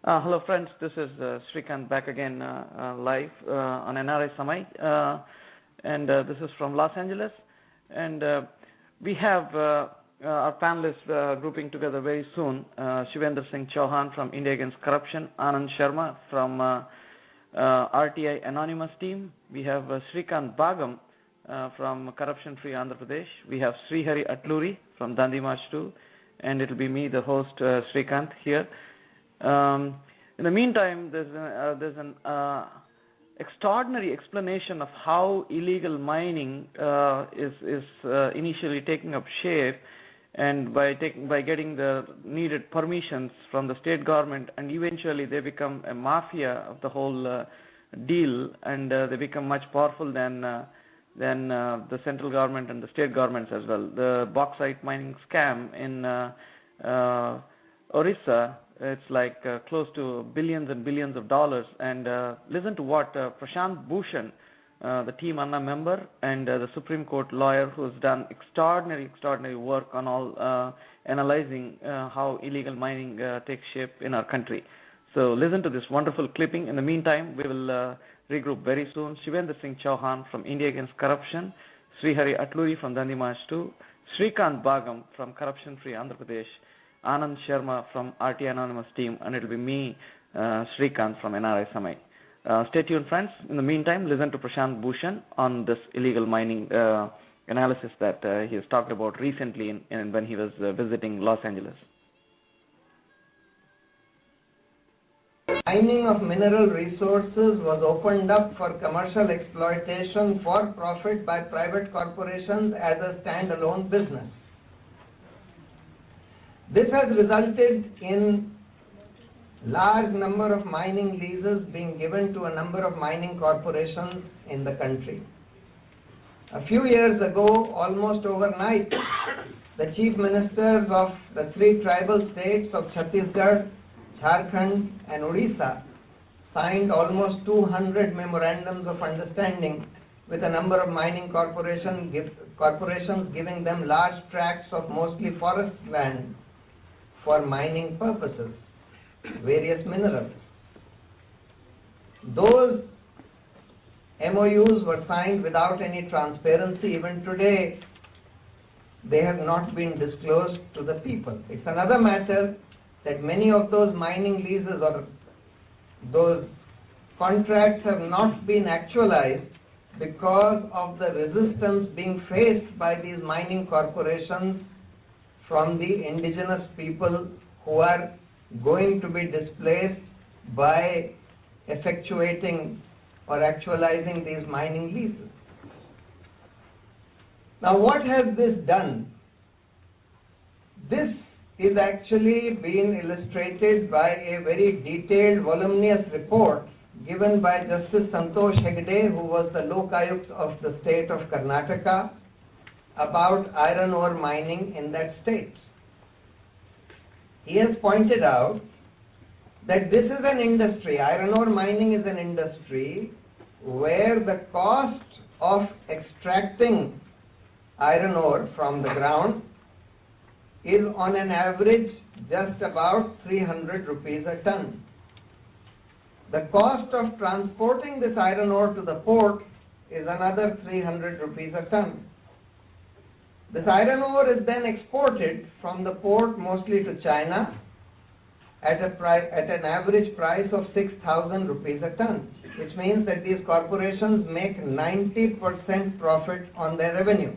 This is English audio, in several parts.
Hello friends, this is Sreekanth back again live on NRISamay, and this is from Los Angeles, and we have our panelists grouping together very soon. Shivendra Singh Chauhan from India Against Corruption, Anand Sharma from RTI Anonymous team. We have Srikanth Bhagam from Corruption Free Andhra Pradesh. We have Srihari Atluri from Dandi March 2, and it will be me, the host, Srikanth here. In the meantime, there's an extraordinary explanation of how illegal mining is initially taking up shape, and by getting the needed permissions from the state government, and eventually they become a mafia of the whole deal, and they become much powerful than the central government and the state governments as well. The bauxite mining scam in Orissa, it's like close to billions and billions of dollars. And listen to what Prashant Bhushan, the Team Anna member and the Supreme Court lawyer who's done extraordinary work on all analyzing how illegal mining takes shape in our country. So listen to this wonderful clipping. In the meantime, we will regroup very soon. Shivendra Singh Chauhan from India Against Corruption, Srihari Atluri from Dandi March 2, Srikanth Bhagam from Corruption Free Andhra Pradesh, Anand Sharma from RTI Anonymous team, and it will be me, Srikanth from NRISamay. Stay tuned, friends. In the meantime, listen to Prashant Bhushan on this illegal mining analysis that he has talked about recently when he was visiting Los Angeles. Mining of mineral resources was opened up for commercial exploitation for profit by private corporations as a standalone business. This has resulted in large number of mining leases being given to a number of mining corporations in the country. A few years ago, almost overnight, the chief ministers of the three tribal states of Chhattisgarh, Jharkhand and Odisha signed almost 200 memorandums of understanding with a number of mining corporations giving them large tracts of mostly forest land for mining purposes, various minerals. Those MOUs were signed without any transparency. Even today, they have not been disclosed to the people. It's another matter that many of those mining leases or those contracts have not been actualized because of the resistance being faced by these mining corporations from the indigenous people who are going to be displaced by effectuating or actualizing these mining leases. Now, what has this done? This is actually being illustrated by a very detailed, voluminous report given by Justice Santosh Hegde, who was the Lokayukt of the state of Karnataka, about iron ore mining in that state. He has pointed out that this is an industry, iron ore mining is an industry where the cost of extracting iron ore from the ground is on an average just about 300 rupees a ton. The cost of transporting this iron ore to the port is another 300 rupees a ton. This iron ore is then exported from the port mostly to China at an average price of 6,000 rupees a ton, which means that these corporations make 90% profit on their revenue.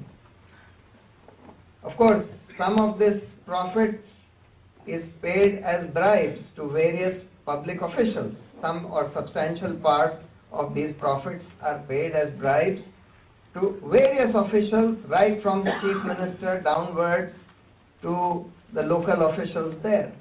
Of course, some of this profit is paid as bribes to various public officials. Some or substantial part of these profits are paid as bribes to various officials, right from the chief minister downwards to the local officials there.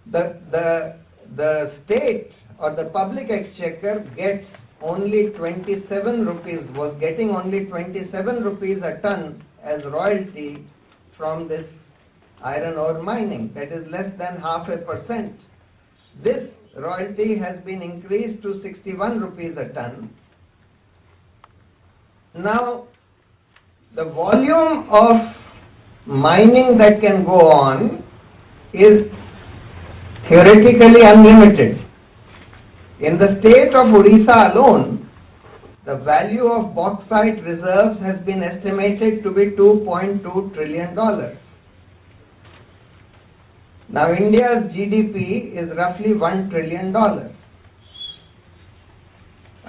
The state or the public exchequer gets only 27 rupees, was getting only 27 rupees a ton as royalty from this iron ore mining. That is less than 0.5%. This royalty has been increased to 61 rupees a ton. Now, the volume of mining that can go on is theoretically unlimited. In the state of Odisha alone, the value of bauxite reserves has been estimated to be $2.2 trillion. Now India's GDP is roughly $1 trillion, a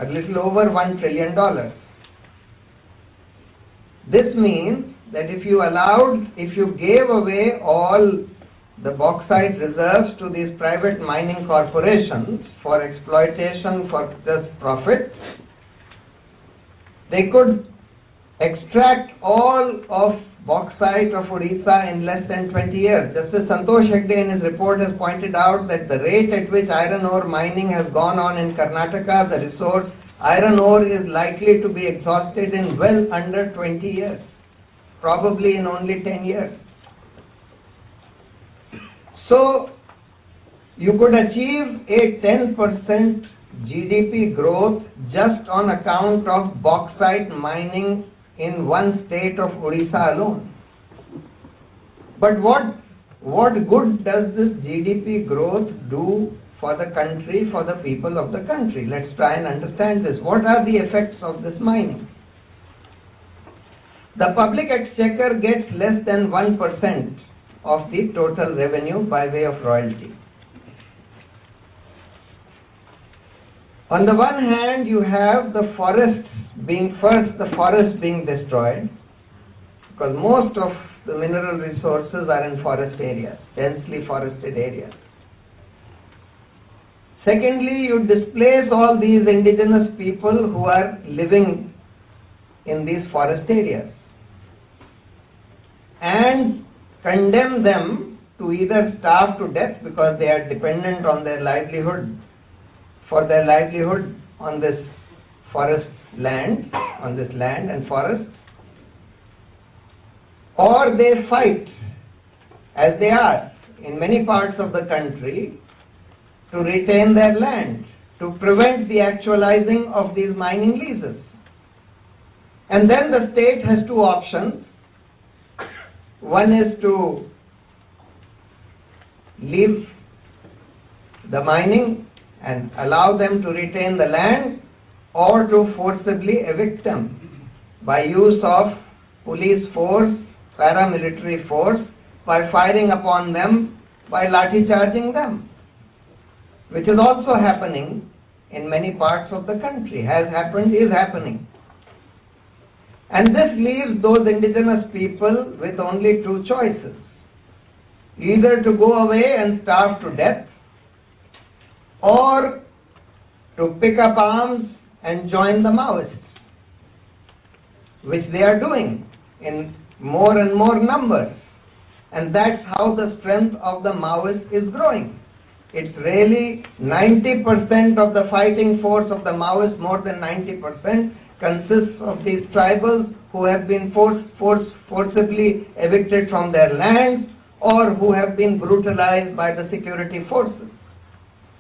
little over $1 trillion. This means that if you gave away all the bauxite reserves to these private mining corporations for exploitation, for just profit, they could extract all of bauxite of Odisha in less than 20 years. Justice Santosh Hegde in his report has pointed out that the rate at which iron ore mining has gone on in Karnataka, the resource iron ore is likely to be exhausted in well under 20 years, probably in only 10 years. So, you could achieve a 10% GDP growth just on account of bauxite mining in one state of Odisha alone. But what good does this GDP growth do for the country, for the people of the country? Let's try and understand this. What are the effects of this mining? The public exchequer gets less than 1% of the total revenue by way of royalty. On the one hand, you have the forests being destroyed, because most of the mineral resources are in forest areas, densely forested areas. Secondly, you displace all these indigenous people who are living in these forest areas and condemn them to either starve to death because they are dependent on their livelihood, for their livelihood on this forest land, on this land and forest, or they fight, as they are in many parts of the country, to retain their land, to prevent the actualizing of these mining leases. And then the state has two options. One is to leave the mining and allow them to retain the land, or to forcibly evict them by use of police force, paramilitary force, by firing upon them, by lathi charging them, which is also happening in many parts of the country, has happened, is happening. And this leaves those indigenous people with only two choices: either to go away and starve to death, or to pick up arms and join the Maoists, which they are doing in more and more numbers. And that's how the strength of the Maoists is growing. It's really 90% of the fighting force of the Maoists, more than 90%, consists of these tribals who have been forcibly evicted from their lands, or who have been brutalized by the security forces,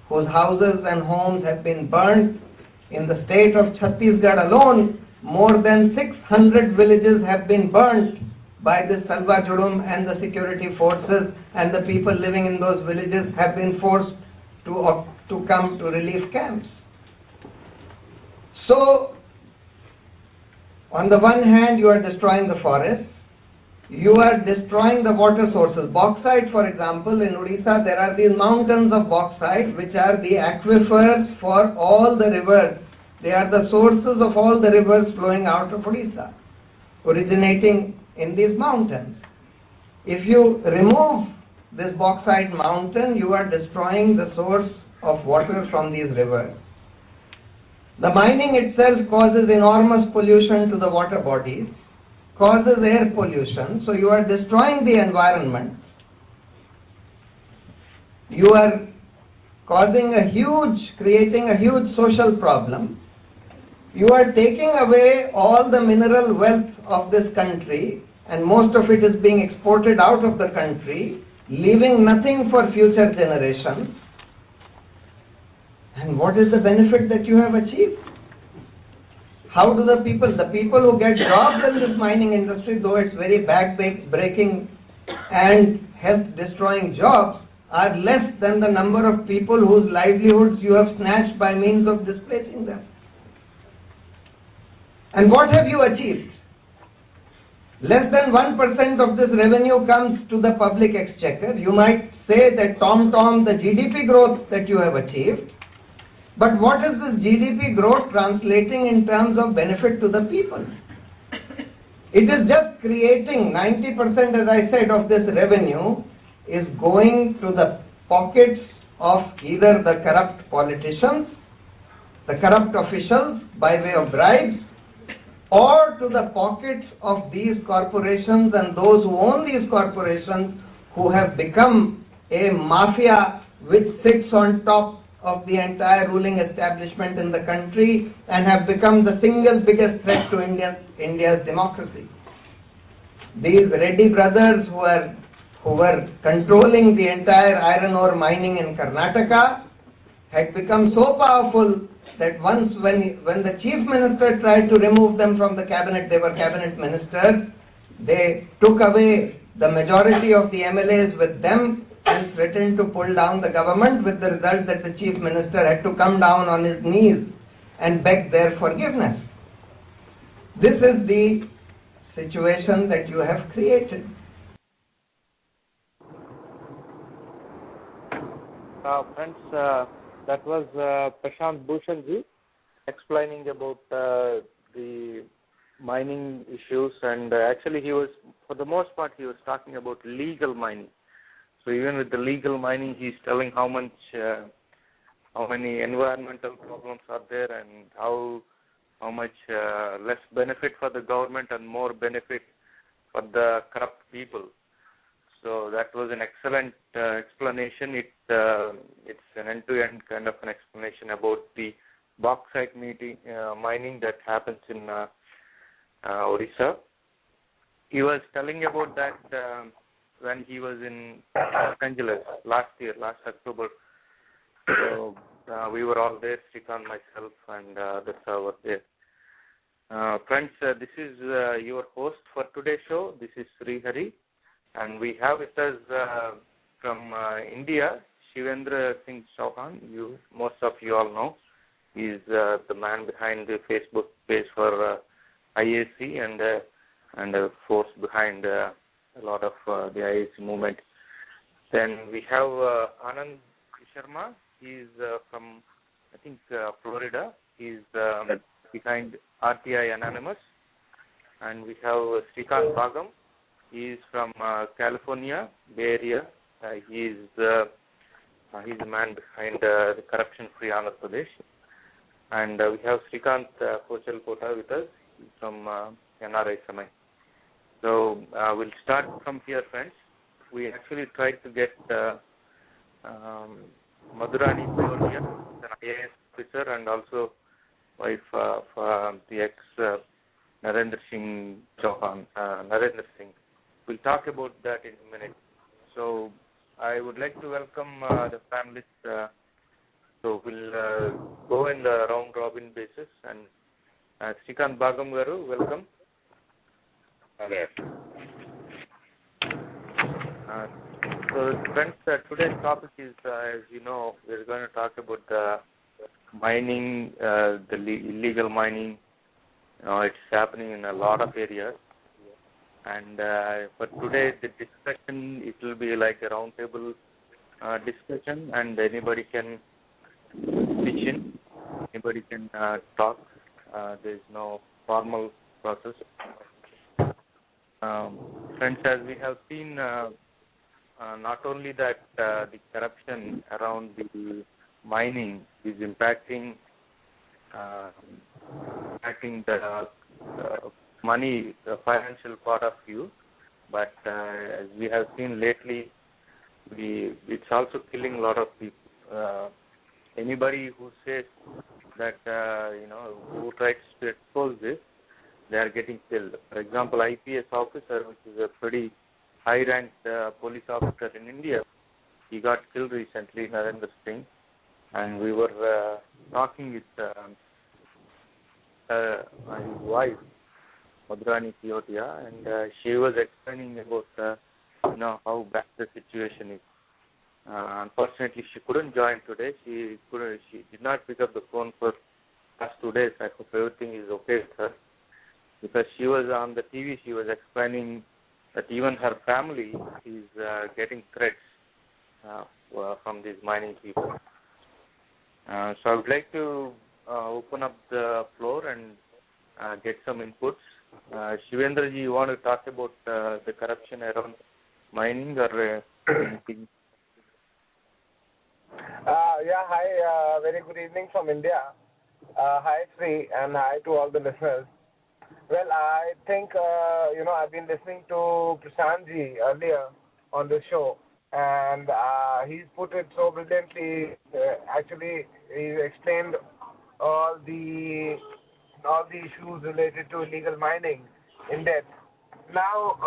whose houses and homes have been burned. In the state of Chhattisgarh alone, more than 600 villages have been burnt by the Salva Judum and the security forces, and the people living in those villages have been forced to come to relief camps. So, on the one hand, you are destroying the forest, you are destroying the water sources. Bauxite, for example, in Odisha, there are these mountains of bauxite which are the aquifers for all the rivers. They are the sources of all the rivers flowing out of Odisha, originating in these mountains. If you remove this bauxite mountain, you are destroying the source of water from these rivers. The mining itself causes enormous pollution to the water bodies, causes air pollution, so you are destroying the environment. You are creating a huge social problem. You are taking away all the mineral wealth of this country, and most of it is being exported out of the country, leaving nothing for future generations. And what is the benefit that you have achieved? How do the people who get jobs in this mining industry, though it's very back-breaking and health-destroying jobs, are less than the number of people whose livelihoods you have snatched by means of displacing them. And what have you achieved? Less than 1% of this revenue comes to the public exchequer. You might say that tom-tom, the GDP growth that you have achieved. But what is this GDP growth translating in terms of benefit to the people? It is just creating 90%, as I said, of this revenue is going to the pockets of either the corrupt politicians, the corrupt officials by way of bribes, or to the pockets of these corporations and those who own these corporations, who have become a mafia which sits on top of the entire ruling establishment in the country and have become the single biggest threat to India's democracy. These Reddy brothers who were controlling the entire iron ore mining in Karnataka had become so powerful that once when the chief minister tried to remove them from the cabinet, they were cabinet ministers, they took away the majority of the MLAs with them and threatened to pull down the government, with the result that the chief minister had to come down on his knees and beg their forgiveness. This is the situation that you have created. Friends, that was Prashant Bhushanji explaining about the mining issues, and actually he was, for the most part, he was talking about legal mining. So even with the legal mining, he's telling how many environmental problems are there, and how much less benefit for the government and more benefit for the corrupt people. So that was an excellent explanation. It's an end-to-end kind of an explanation about the bauxite mining that happens in Odisha. He was telling about that when he was in Los Angeles last October. So we were all there, Srihari, myself, and others were there. Friends, this is your host for today's show. This is Srihari, and we have with us from India, Shivendra Singh Chauhan. Most of you all know. He is the man behind the Facebook page for IAC and a force behind a lot of the IAC movement. Then we have Anand Sharma. He is from, I think, Florida. He is behind RTI Anonymous. And we have Srihari Bhagam. He is from California, Bay Area. He is he's the man behind the corruption-free Andhra Pradesh. And we have Srikanth Kocharlakota with us from NRISamay. So we'll start from here, friends. We actually tried to get Madhurani Piotia, an IAS officer and also wife of the ex Chauhan, Narendra Singh. We'll talk about that in a minute. So I would like to welcome the panelists. So we'll go in the round robin basis, and Srikant Bhagam garu, welcome. Yes. So friends, today's topic is, as you know, we're going to talk about the mining, the illegal mining. It's happening in a lot of areas. And for today, the discussion, it will be like a roundtable discussion, and anybody can pitch in, anybody can talk. There is no formal process. Friends, as we have seen, not only that the corruption around the mining is impacting the money, the financial part of view, but as we have seen lately, it's also killing a lot of people. Anybody who says that, who tries to expose this, they are getting killed. For example, IPS officer, which is a pretty high-ranked police officer in India, he got killed recently, Narendra Singh, and we were talking with my wife, Madhurani Piotia, and she was explaining about how bad the situation is. Unfortunately, she couldn't join today. She did not pick up the phone for past 2 days. I hope everything is okay with her. Because she was on the TV, she was explaining that even her family is getting threats from these mining people. So I would like to open up the floor and get some inputs. Shivendra ji, you want to talk about the corruption around mining or anything? Yeah, hi, very good evening from India. Hi, Sri, and hi to all the listeners. Well, I think, I've been listening to Prashant ji earlier on the show, and he's put it so brilliantly. Actually, he explained all the issues related to illegal mining in depth. Now,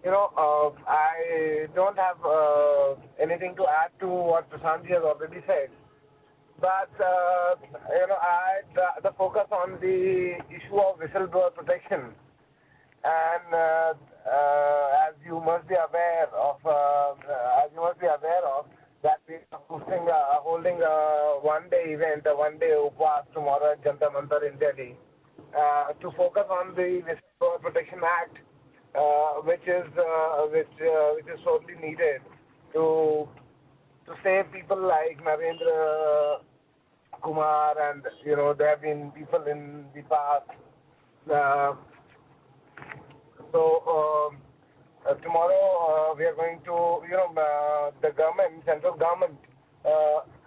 I don't have anything to add to what Prashant ji has already said. But, the focus on the issue of whistleblower protection. And as you must be aware of, that we are holding a one-day event, a one-day upvas tomorrow at Jantar Mantar in Delhi, to focus on the Whistleblower Protection Act, which is sorely needed to save people like Narendra Kumar, and there have been people in the past. Tomorrow we are going to, the government, central government,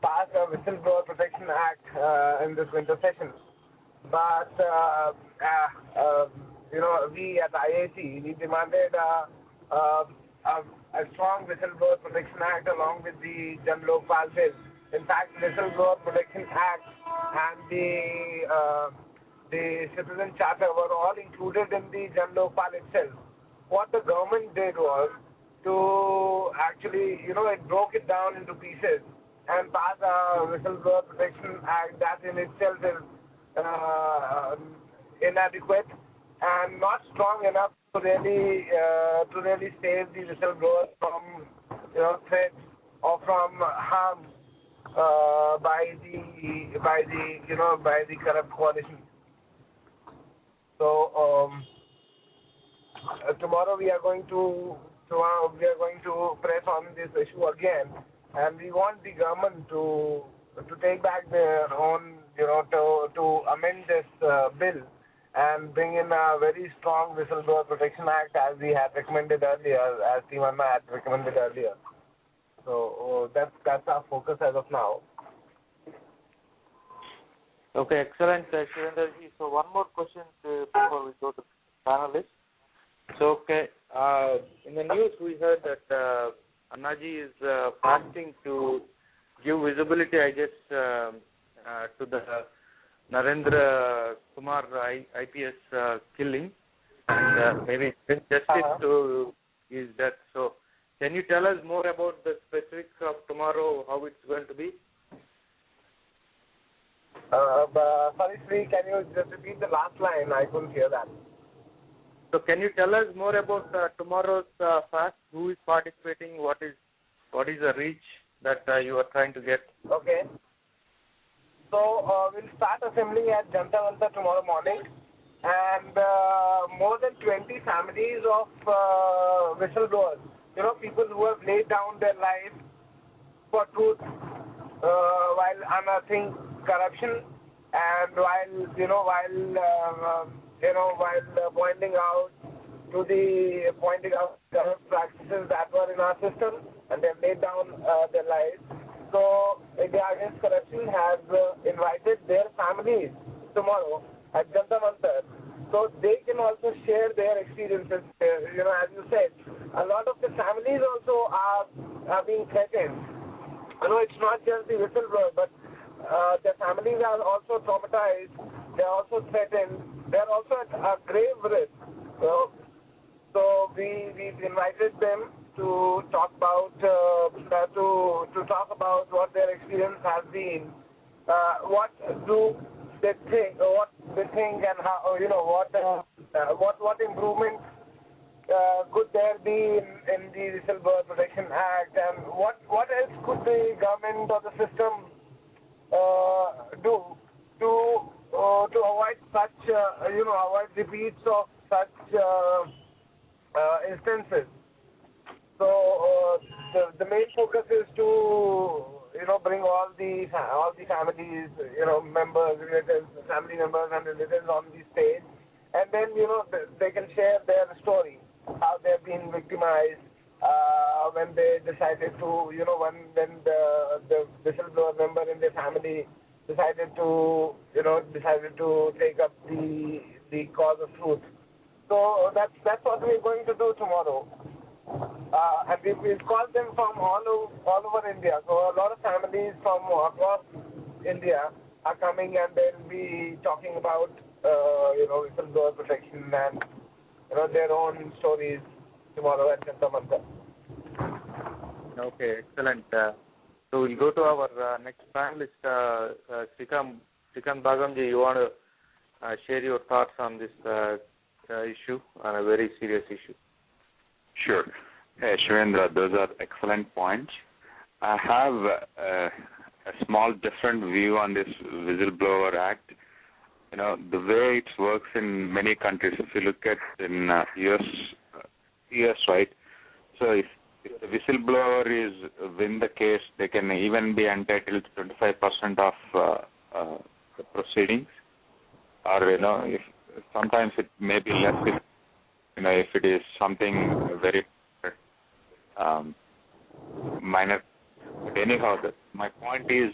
passed a Whistleblower Protection Act in this winter session. But we at IAC, we demanded a strong Whistleblower Protection Act along with the Jan Lokpal bill. In fact, Whistleblower Protection Act and the Citizen Charter were all included in the Jan Lokpal itself. What the government did was to actually, it broke it down into pieces and passed a Whistleblower Protection Act that in itself is inadequate and not strong enough to really save the whistleblowers from threats or from harm by the corrupt coalition. So tomorrow we are going to press on this issue again, and we want the government to take back their own, to amend this bill and bring in a very strong Whistleblower Protection Act as we had recommended earlier, as Timanna had recommended earlier. So that's our focus as of now. Okay, excellent, Shivendra ji. So one more question before we go to panelists. So, okay, in the news we heard that Annaji is fasting to give visibility, I guess, to the Narendra Kumar IPS killing, and maybe justice to his death. So, can you tell us more about the specifics of tomorrow, how it's going to be? Sorry, Sri, can you just repeat the last line? I couldn't hear that. So, can you tell us more about tomorrow's fast? Who is participating? What is the reach that you are trying to get? Okay. So, we'll start assembling at Jantar Mantar tomorrow morning, and more than 20 families of whistleblowers, people who have laid down their lives for truth while unearthing corruption, and while pointing out corrupt practices that were in our system, and they've laid down their lives. So India Against Corruption has invited their families tomorrow at Jantar Mantar, so they can also share their experiences. As you said, a lot of the families also are being threatened. It's not just the whistleblower, but their families are also traumatized. They are also threatened. They are also at a grave risk. So we've invited them to talk about what their experience has been, what do they think, and how what improvements could there be in the Whistleblower Protection Act, and what the government or the system do to avoid such, avoid repeats of such instances? So the main focus is to bring all the families, members, relatives, family members and relatives on the stage, and then they can share their story, how they've been victimized, when they decided to, when the whistleblower member in their family decided to take up the cause of truth. So that's what we're going to do tomorrow. And we've called them from all over India. So a lot of families from across India are coming, and they'll be talking about whistleblower protection and their own stories tomorrow at Chauhan. Okay, excellent. So we'll go to our next panelist, Sreekanth Bhagamji. You want to share your thoughts on this issue, on a very serious issue? Sure. Hey, Shivendra, those are excellent points. I have a small different view on this Whistleblower Act. The way it works in many countries, if you look at in US, right? So if the whistleblower is win the case, they can even be entitled to 25% of the proceedings, or if sometimes it may be less if it is something very minor. But anyhow, my point is,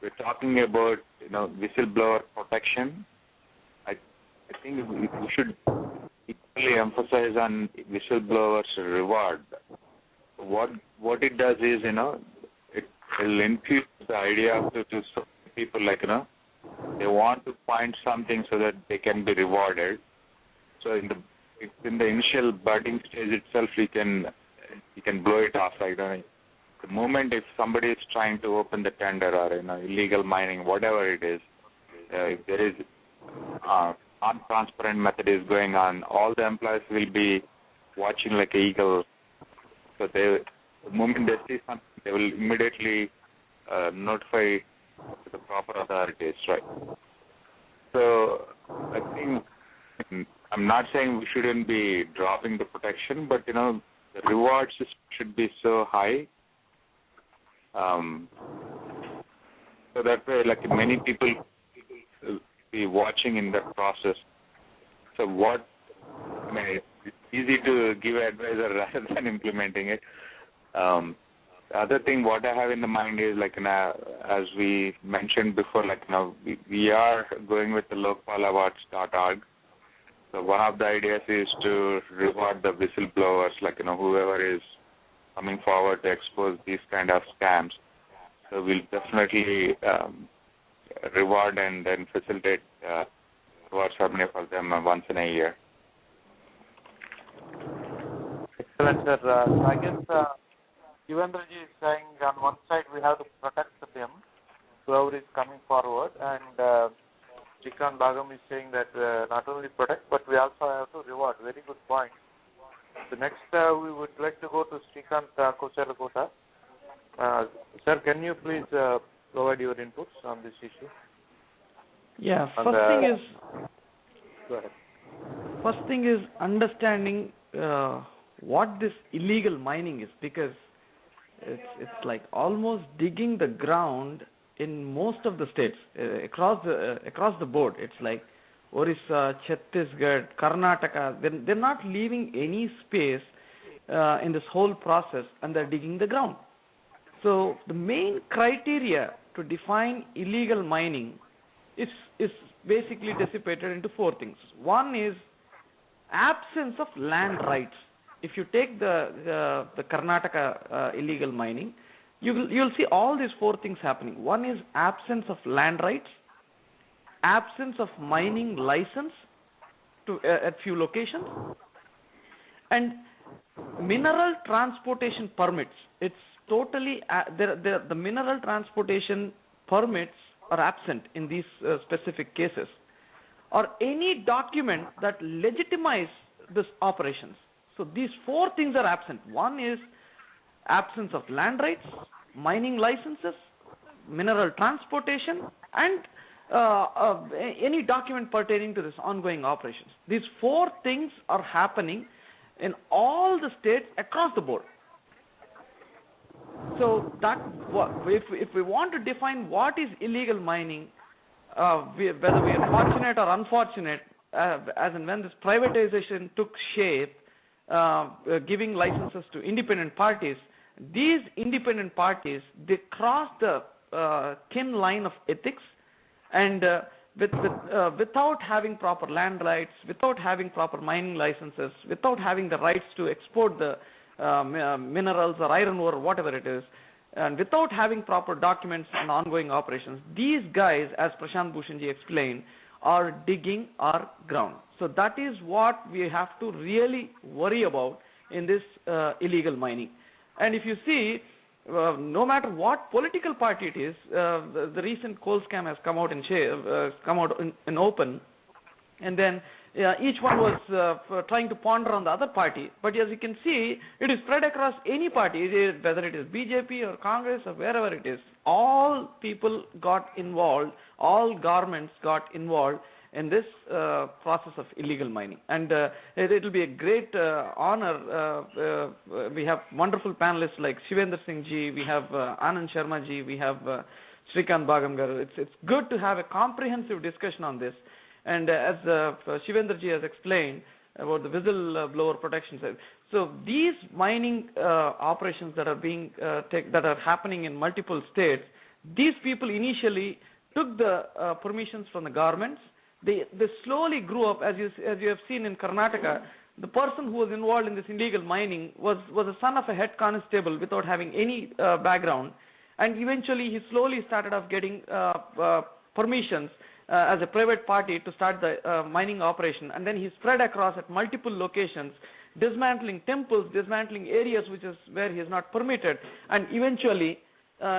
we're talking about whistleblower protection. I think we should equally emphasize on whistleblowers' reward. What it does is, it will infuse the idea to some people, like, they want to find something so that they can be rewarded. So in the initial budding stage itself, you can blow it off. Like, the moment if somebody is trying to open the tender or illegal mining, whatever it is, if there is non-transparent method is going on, all the employees will be watching like an eagle. So the moment they see something, they will immediately notify the proper authorities, right? So I think, I'm not saying we shouldn't be dropping the protection, but the rewards should be so high, so that way, like, many people be watching in that process. So it's easy to give advice rather than implementing it. The other thing what I have in the mind is, like, as we mentioned before, like, we are going with the lokpalawards.org. So one of the ideas is to reward the whistleblowers, like, whoever is coming forward to expose these kind of scams. So we'll definitely reward and then facilitate reward ceremony for them once in a year. Excellent, sir. So I guess Shivendra ji is saying on one side we have to protect them, whoever is coming forward, and Srihari Bhagam is saying that not only protect, but we also have to reward. Very good point. So next we would like to go to Srikanth, Kocharlakota. Sir, can you please provide your inputs on this issue? Yeah, first thing is understanding what this illegal mining is, because it's like almost digging the ground in most of the states across the board. It's like Orissa, Chhattisgarh, Karnataka. They're not leaving any space in this whole process, and they're digging the ground. So the main criteria to define illegal mining is basically dissipated into four things. One is absence of land rights. If you take the Karnataka illegal mining, you'll see all these four things happening. One is absence of land rights, absence of mining license at few locations, and mineral transportation permits. It's totally the mineral transportation permits are absent in these specific cases, or any document that legitimize this operations. So these four things are absent. One is absence of land rights, mining licenses, mineral transportation, and any document pertaining to this ongoing operations. These 4 things are happening in all the states across the board. So that if we want to define what is illegal mining, whether we are fortunate or unfortunate, as and when this privatization took shape, giving licenses to independent parties, these independent parties, they cross the thin line of ethics, and without having proper land rights, without having proper mining licenses, without having the rights to export the minerals or iron ore or whatever it is, and without having proper documents on ongoing operations, these guys, as Prashant Bhushanji explained, are digging our ground. So that is what we have to really worry about in this illegal mining. And if you see, no matter what political party it is, the recent coal scam has come out in open, and then each one was trying to ponder on the other party. But as you can see, it is spread across any party, whether it is BJP or Congress or wherever it is. All people got involved, all governments got involved in this process of illegal mining. And it will be a great honor. We have wonderful panelists like Shivendra Singh ji, we have Anand Sharma ji, we have Srikanth Bhagam garu. It's good to have a comprehensive discussion on this. And as Shivendra ji has explained about the whistleblower protection side, so these mining operations that are being that are happening in multiple states, these people initially took the permissions from the governments. They slowly grew up, as you have seen in Karnataka. The person who was involved in this illegal mining was a son of a head constable without having any background, and eventually he slowly started off getting permissions as a private party to start the mining operation, and then he spread across at multiple locations, dismantling temples, dismantling areas which is where he is not permitted, and eventually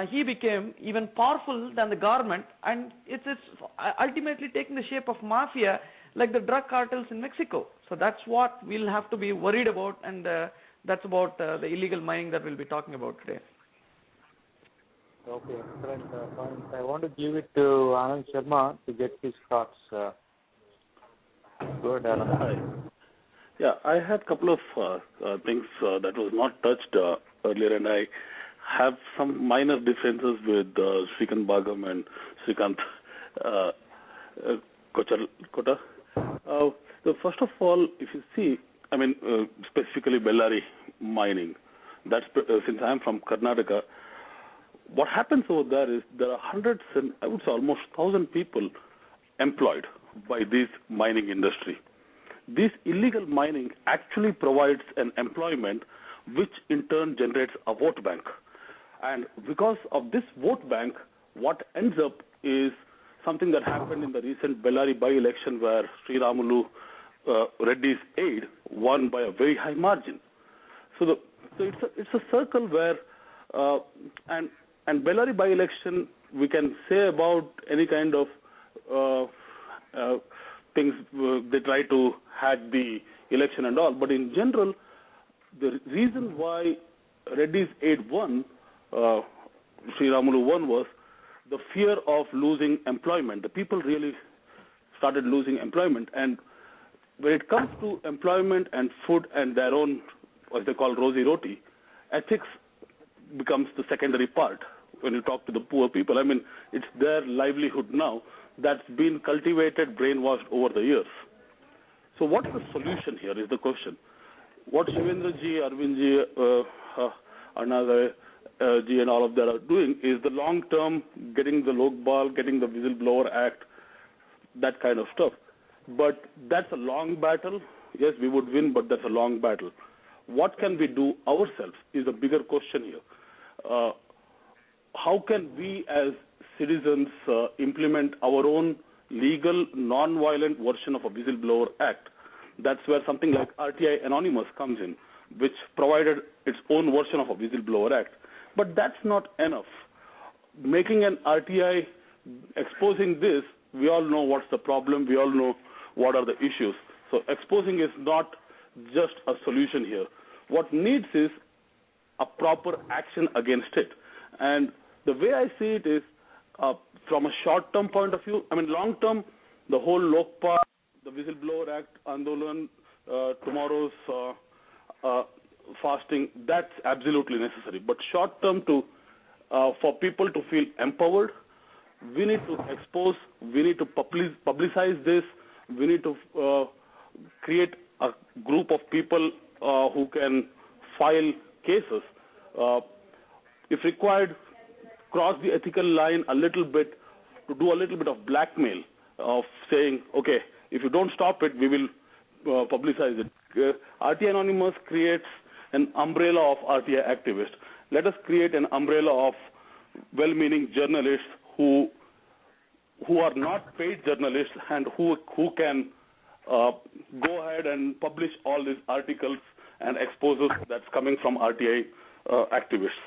he became even powerful than the government, and it's ultimately taking the shape of mafia like the drug cartels in Mexico. So that's what we'll have to be worried about, and that's about the illegal mining that we'll be talking about today. Okay, excellent point. I want to give it to Anand Sharma to get his thoughts. Go ahead, Anand. Hi. Yeah, I had a couple of things that was not touched earlier, and I have some minor differences with Srikanth Bhagam and Sreekanth Kocharlakota. So first of all, if you see, I mean, specifically Bellary mining, that's since I'm from Karnataka, what happens over there is there are hundreds and I would say almost 1,000 people employed by this mining industry. This illegal mining actually provides an employment which in turn generates a vote bank. And because of this vote bank, what ends up is something that happened in the recent Bellary by-election where Sriramulu Reddy's aide won by a very high margin. So it's a circle where and Bellary by-election, we can say about any kind of things they try to hack the election and all, but in general, the reason why Reddy's aide won, Sriramulu won, was the fear of losing employment. The people really started losing employment, and when it comes to employment and food and their own, what they call rosy roti, ethics becomes the secondary part. When you talk to the poor people, I mean, it's their livelihood now that's been cultivated, brainwashed over the years. So what's the solution here is the question. What Shivendra ji, Arvind ji, Anand ji and all of that are doing is the long-term, getting the Lokbal, getting the Whistleblower Act, that kind of stuff. But that's a long battle. Yes, we would win, but that's a long battle. What can we do ourselves is a bigger question here. How can we as citizens implement our own legal, non-violent version of a Whistleblower Act? That's where something like RTI Anonymous comes in, which provided its own version of a Whistleblower Act. But that's not enough. Making an RTI, exposing this, we all know what's the problem, we all know what are the issues. So exposing is not just a solution here. What needs is a proper action against it. And the way I see it is, from a short-term point of view, I mean, long-term, the whole Lokpal, the Whistleblower Act, Andolan, tomorrow's fasting, that's absolutely necessary. But short-term, for people to feel empowered, we need to expose, we need to publicize this, we need to create a group of people who can file cases. If required, cross the ethical line a little bit to do a little bit of blackmail of saying, okay, if you don't stop it, we will publicize it. RTI Anonymous creates an umbrella of RTI activists. Let us create an umbrella of well-meaning journalists who are not paid journalists and who can go ahead and publish all these articles and exposes that's coming from RTI activists.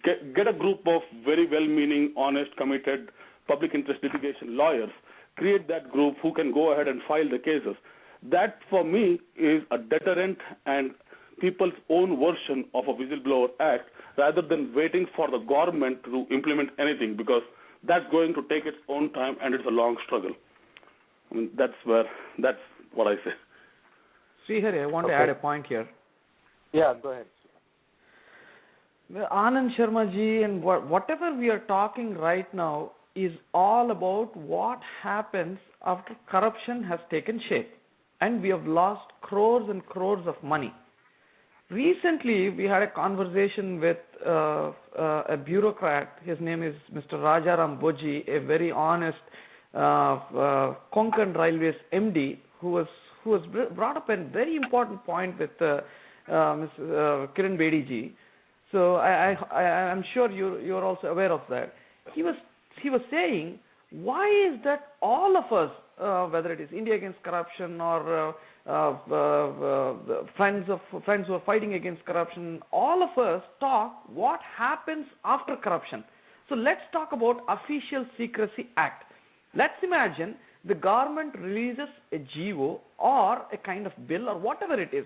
Get a group of very well-meaning, honest, committed public interest litigation lawyers. Create that group who can go ahead and file the cases. That, for me, is a deterrent and people's own version of a Whistleblower Act rather than waiting for the government to implement anything, because that's going to take its own time and it's a long struggle. I mean, that's what I say. Srihari, I want to add a point here. Yeah, go ahead. Anand Sharma ji and whatever we are talking right now is all about what happens after corruption has taken shape and we have lost crores and crores of money. Recently, we had a conversation with a bureaucrat. His name is Mr. Rajaram Boji, a very honest Konkan Railways MD, who was brought up a very important point with Ms. Kiran Bedi ji. So I'm sure you're also aware of that. He was saying, why is that all of us, whether it is India Against Corruption or friends who are fighting against corruption, all of us talk what happens after corruption. So let's talk about Official Secrecy Act. Let's imagine the government releases a GO or a kind of bill or whatever it is.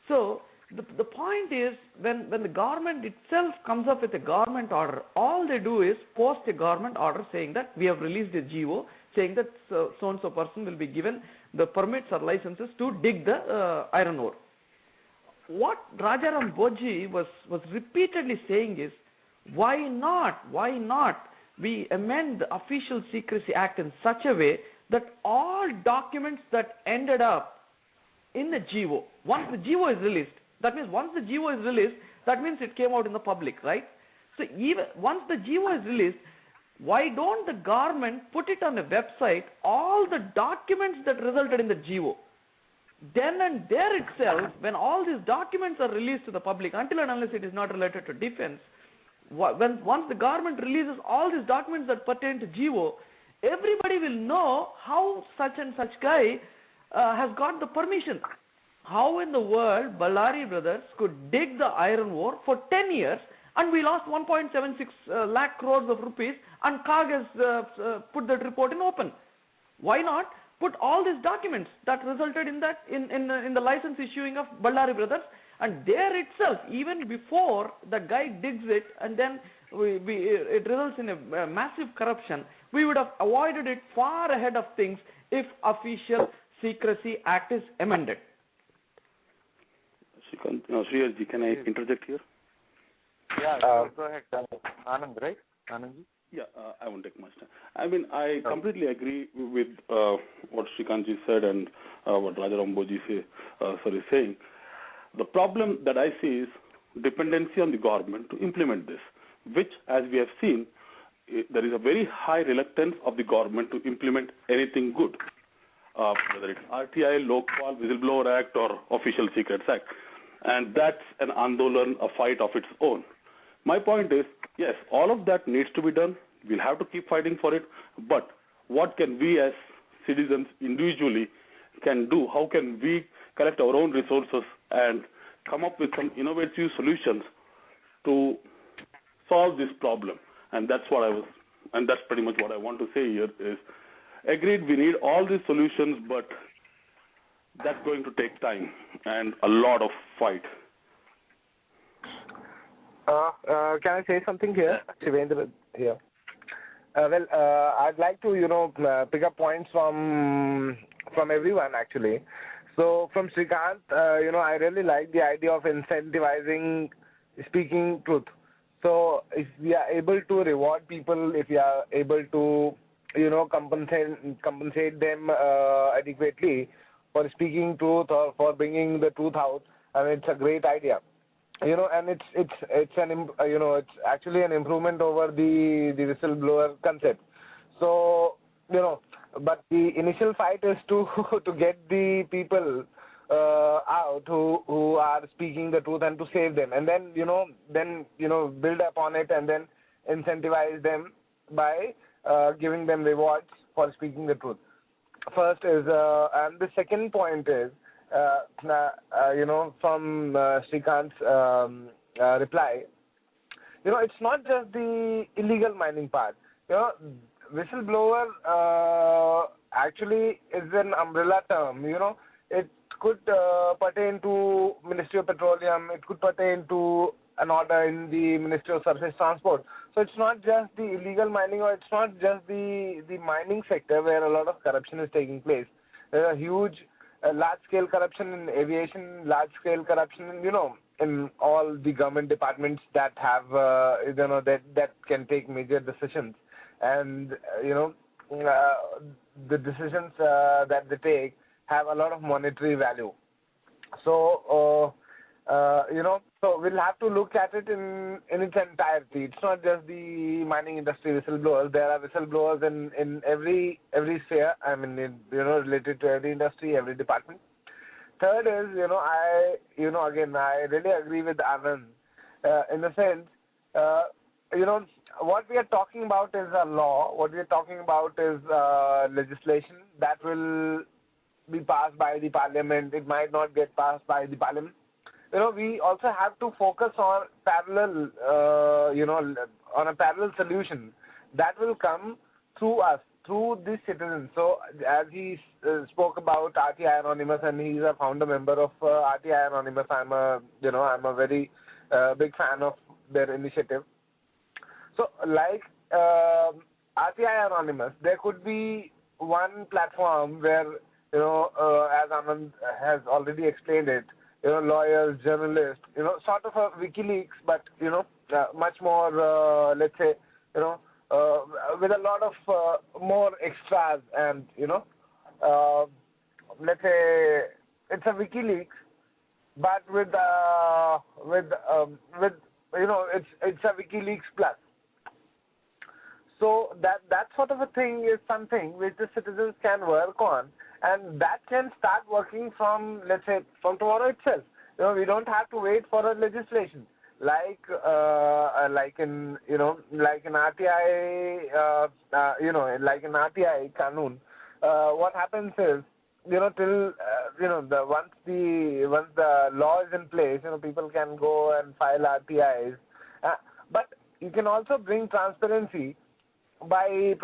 So the point is, when the government itself comes up with a government order, all they do is post a government order saying that we have released a GO, saying that so-and-so person will be given the permits or licenses to dig the iron ore. What Rajaram Boji was repeatedly saying is, why not we amend the Official Secrecy Act in such a way that all documents that ended up in the GO, once the GO is released, that means once the GO is released, that means it came out in the public, right? So even once the GO is released, why don't the government put it on a website, all the documents that resulted in the GO? Then and there itself, when all these documents are released to the public, until and unless it is not related to defense, once the government releases all these documents that pertain to GO, everybody will know how such and such guy has got the permission. How in the world Ballari brothers could dig the iron ore for 10 years and we lost 1.76 lakh crores of rupees and CAG has put that report in open? Why not put all these documents that resulted in that in the license issuing of Ballari brothers, and there itself, even before the guy digs it and then it results in a massive corruption, we would have avoided it far ahead of things if Official Secrecy Act is amended. Srihari, can I interject here? Yeah, go ahead. Anand, right? Anand? Yeah, I won't take much time. I mean, I completely agree with what Srikanth ji said and what Rajaram Boji is saying. The problem that I see is dependency on the government to implement this, which, as we have seen, there is a very high reluctance of the government to implement anything good, whether it's RTI, Lokpal, Whistleblower Act, or Official Secrets Act. And that's an Andolan, a fight of its own. My point is, yes, all of that needs to be done. We'll have to keep fighting for it. But what can we as citizens individually can do? How can we collect our own resources and come up with some innovative solutions to solve this problem? And that's that's pretty much what I want to say here is, agreed, we need all these solutions, but that's going to take time and a lot of fight. Can I say something here? Shivendra here. I'd like to, pick up points from everyone actually. So from Srikanth, I really like the idea of incentivizing speaking truth. So if we are able to reward people, if we are able to, compensate them adequately for speaking truth or for bringing the truth out, I mean, it's a great idea. And it's actually an improvement over the whistleblower concept. So, but the initial fight is to to get the people out who are speaking the truth and to save them, and then build upon it and then incentivize them by giving them rewards for speaking the truth. First is, and the second point is, from Srikanth's reply, it's not just the illegal mining part. Whistleblower actually is an umbrella term. It could pertain to Ministry of Petroleum. It could pertain to an order in the Ministry of Surface Transport. So it's not just the illegal mining, or it's not just the mining sector where a lot of corruption is taking place. There's a huge large-scale corruption in aviation, large-scale corruption in all the government departments that have, that can take major decisions. And, the decisions that they take have a lot of monetary value. So, so we'll have to look at it in its entirety. It's not just the mining industry whistleblowers. There are whistleblowers in every sphere. I mean, related to every industry, every department. Third is, again, I really agree with Anand in the sense, what we are talking about is a law. What we are talking about is legislation that will be passed by the parliament. It might not get passed by the parliament. We also have to focus on parallel, on a parallel solution that will come through us, through the citizens. So as he spoke about RTI Anonymous, and he's a founder member of RTI Anonymous, I'm a very big fan of their initiative. So like RTI Anonymous, there could be one platform where, as Anand has already explained it, lawyers, journalists, sort of a WikiLeaks, but, much more, let's say, with a lot of more extras and, let's say it's a WikiLeaks, but with it's a WikiLeaks plus. So that sort of a thing is something which the citizens can work on, and that can start working from, let's say, from tomorrow itself. We don't have to wait for a legislation like in RTI, like in RTI Kanun. What happens is, till once the law is in place, people can go and file RTIs. But you can also bring transparency by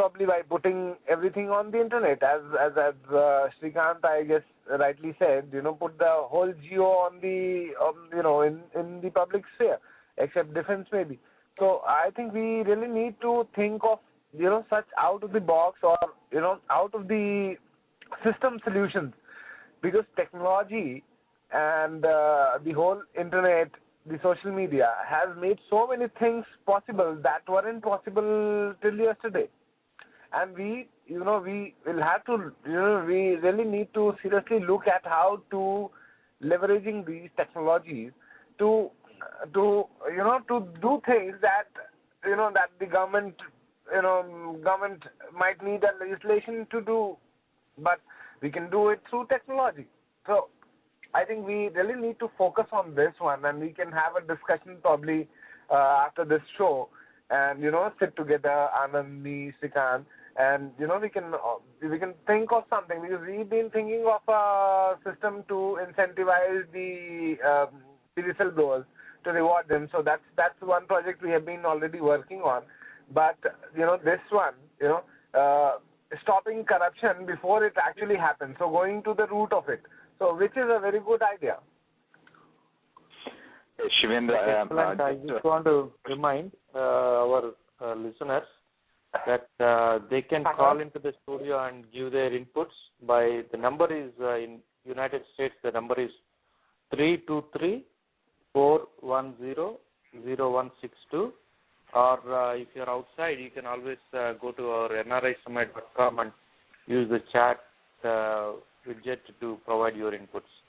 putting everything on the internet, as Srikanth, I guess, rightly said, put the whole geo on the in the public sphere, except defense maybe. So I think we really need to think of such out of the box, or out of the system solutions, because technology and the whole internet, the social media has made so many things possible that weren't possible till yesterday. And we will have to, we really need to seriously look at how to leveraging these technologies to do things that, that the government might need a legislation to do, but we can do it through technology. So I think we really need to focus on this one, and we can have a discussion probably after this show, and sit together, Anand, me, Sreekanth, and we can think of something, because we've been thinking of a system to incentivize the whistleblowers, to reward them. So that's one project we have been already working on. But this one, stopping corruption before it actually happens. So going to the root of it. So which is a very good idea. Shivendra, Excellent. I just want to remind our listeners that they can call into the studio and give their inputs. By the number is in United States. The number is 323-410-0162. Or if you're outside, you can always go to our NRISamay.com and use the chat widget to provide your inputs.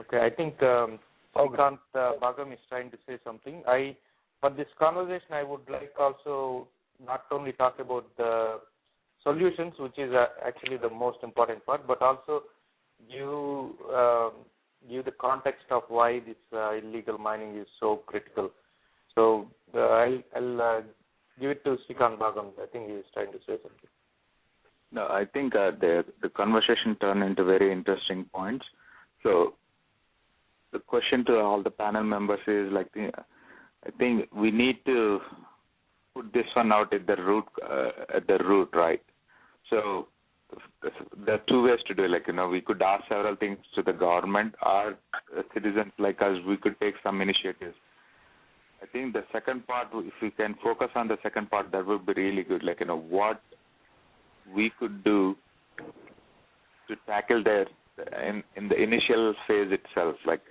Okay, I think Srikant Bhagam is trying to say something. For this conversation, I would like also not only talk about the solutions, which is actually the most important part, but also give the context of why this illegal mining is so critical. So I'll give it to Srikant Bhagam. I think he is trying to say something. No, I think the conversation turned into very interesting points. So the question to all the panel members is like, I think we need to put this one out at the root, right? So there are two ways to do it. Like, we could ask several things to the government, or citizens like us, we could take some initiatives. I think the second part, if we can focus on the second part, that would be really good. Like, what we could do to tackle that in the initial phase itself, like,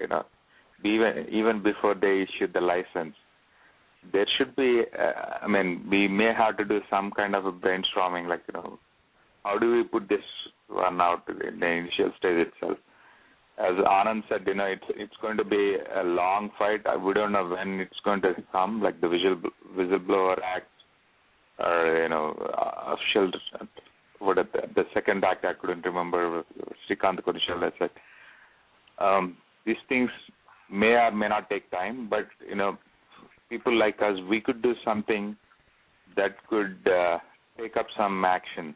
even before they issue the license. There should be, we may have to do some kind of a brainstorming, like, how do we put this one out in the initial stage itself? As Anand said, it's going to be a long fight. We don't know when it's going to come, like the Whistleblower Act, or, official, the second act, I couldn't remember, Srihari Kocharlakota said. These things may or may not take time, but, people like us, we could do something that could take up some action.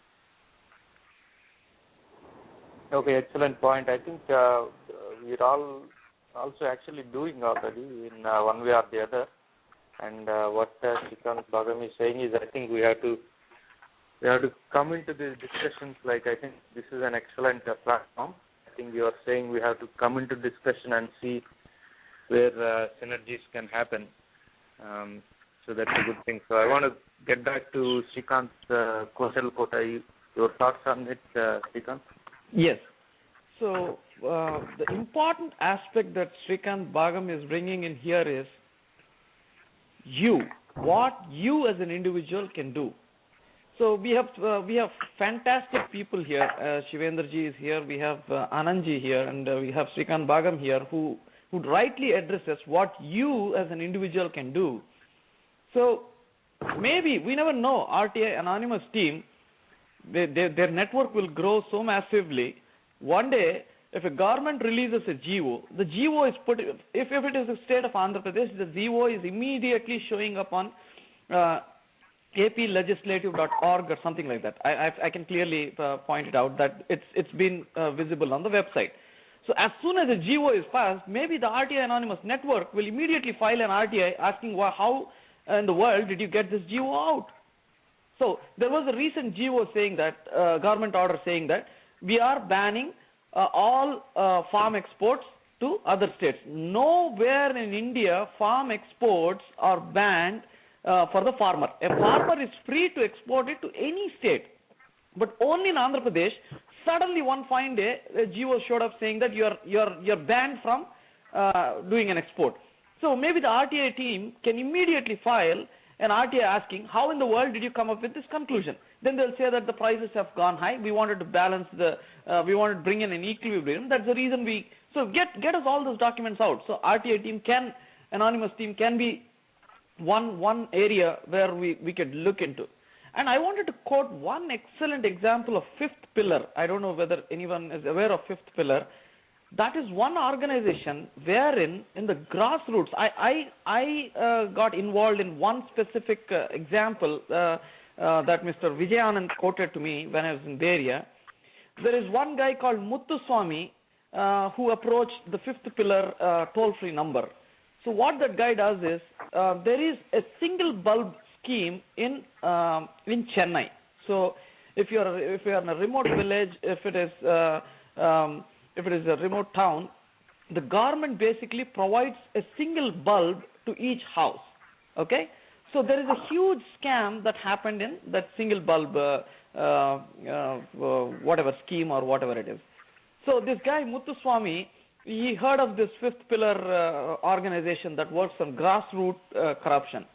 Okay, excellent point. I think we're all also actually doing already in one way or the other. And what Srikant Bhagam is saying is, I think we have to come into these discussions. Like, I think this is an excellent platform. I think you are saying we have to come into discussion and see where synergies can happen. So that's a good thing. So I want to get back to Srikant Kocharlakota. Your thoughts on it, Srikant? Yes. So the important aspect that Srikant Bhagam is bringing in here is what you as an individual can do. So we have fantastic people here. Shivendra ji is here. We have Anand ji here, and we have Srikant Bhagam here, who rightly addresses what you as an individual can do. So maybe, we never know, RTI Anonymous team, their network will grow so massively. One day, if a government releases a GO, the GO is put, if it is the state of Andhra Pradesh, the GO is immediately showing up on aplegislative.org or something like that. I can clearly point it out that it's been visible on the website. So as soon as the GO is passed, maybe the RTI Anonymous network will immediately file an RTI asking, how in the world did you get this GO out? So there was a recent GO saying that, government order saying that we are banning all farm exports to other states. Nowhere in India farm exports are banned for the farmer. A farmer is free to export it to any state. But only in Andhra Pradesh, suddenly one fine day, a GO showed up saying that you're banned from doing an export. So maybe the RTI team can immediately file an RTI asking, how in the world did you come up with this conclusion? Then they'll say that the prices have gone high. We wanted to balance we wanted to bring in an equilibrium. That's the reason so get us all those documents out. So RTI team anonymous team can be one area where we could look into. And I wanted to quote one excellent example of fifth pillar. I don't know whether anyone is aware of fifth pillar. That is one organization wherein in the grassroots, I got involved in one specific example that Mr. Anand quoted to me when I was in Bay Area. There is one guy called Muthuswamy who approached the fifth pillar toll-free number. So what that guy does is, there is a single bulb scheme in Chennai. So if you are in a remote village, if it is a remote town, the government basically provides a single bulb to each house. Okay, so there is a huge scam that happened in that single bulb, whatever scheme or whatever it is. So this guy Muthuswamy, he heard of this fifth pillar organization that works on grassroots corruption.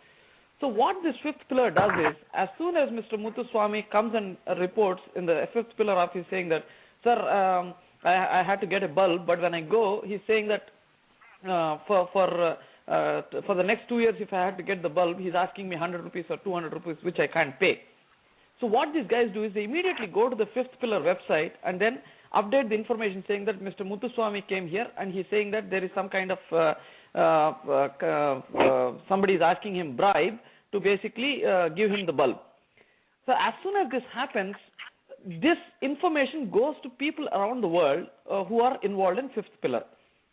So what this fifth pillar does is, as soon as Mr. Muthuswamy comes and reports in the fifth pillar office saying that, sir, I had to get a bulb, but when I go, he's saying that for the next 2 years, if I had to get the bulb, he's asking me 100 rupees or 200 rupees, which I can't pay. So what these guys do is they immediately go to the fifth pillar website and then update the information saying that Mr. Muthuswamy came here and he's saying that there is some kind of somebody is asking him bribe to basically give him the bulb. So as soon as this happens, this information goes to people around the world who are involved in fifth pillar.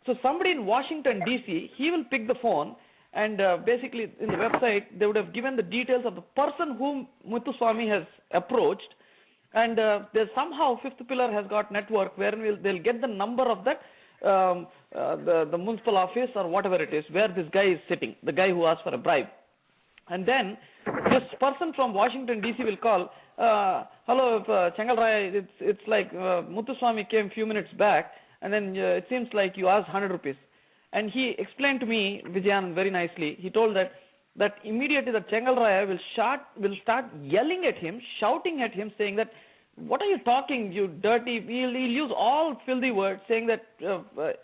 So somebody in Washington DC, he will pick the phone and basically in the website they would have given the details of the person whom Muthuswamy has approached, and there's somehow fifth pillar has got network wherein they'll get the number of that the municipal office or whatever it is where this guy is sitting, the guy who asked for a bribe. And then this person from Washington DC will call, hello Changalrai, it's like Muthuswamy came few minutes back and then it seems like you asked 100 rupees. And he explained to me, Vijayan, very nicely, he told that immediately the Changalrai will start yelling at him, shouting at him, saying that, what are you talking, you dirty, he'll use all filthy words, saying that,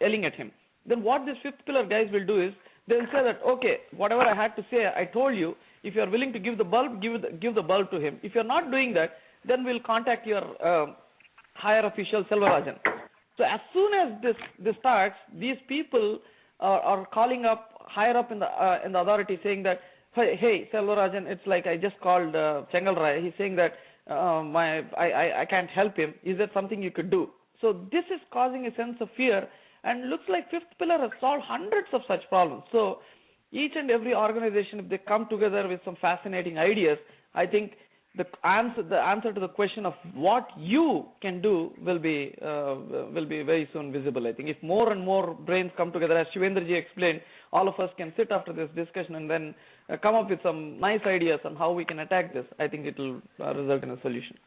yelling at him. Then what these fifth pillar guys will do is, they'll say that, okay, whatever I had to say, I told you, if you are willing to give the bulb, give the bulb to him. If you are not doing that, then we'll contact your higher official, Selvarajan. So as soon as this starts, these people are calling up higher up in the authority saying that, hey Selvarajan, it's like I just called Changalrai. He's saying that I can't help him. Is there something you could do? So this is causing a sense of fear, and looks like fifth pillar has solved hundreds of such problems. So each and every organization, if they come together with some fascinating ideas, I think the answer to the question of what you can do will be very soon visible. I think if more and more brains come together, as Shivendra ji explained, all of us can sit after this discussion and then come up with some nice ideas on how we can attack this. I think it will result in a solution.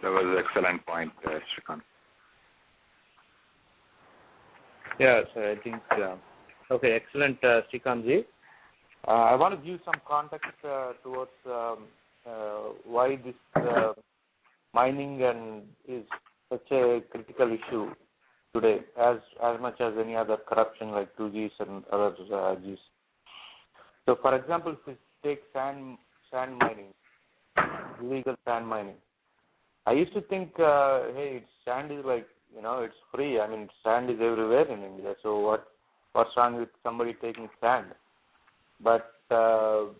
That was an excellent point, Srikanth. Yeah, so I think, okay, excellent, Srikanth ji. I want to give some context towards why this mining is such a critical issue today, as much as any other corruption like 2Gs and other Gs. So, for example, if we take sand mining, illegal sand mining, I used to think, hey, sand is like, it's free. I mean, sand is everywhere in India. So what's wrong with somebody taking sand? But little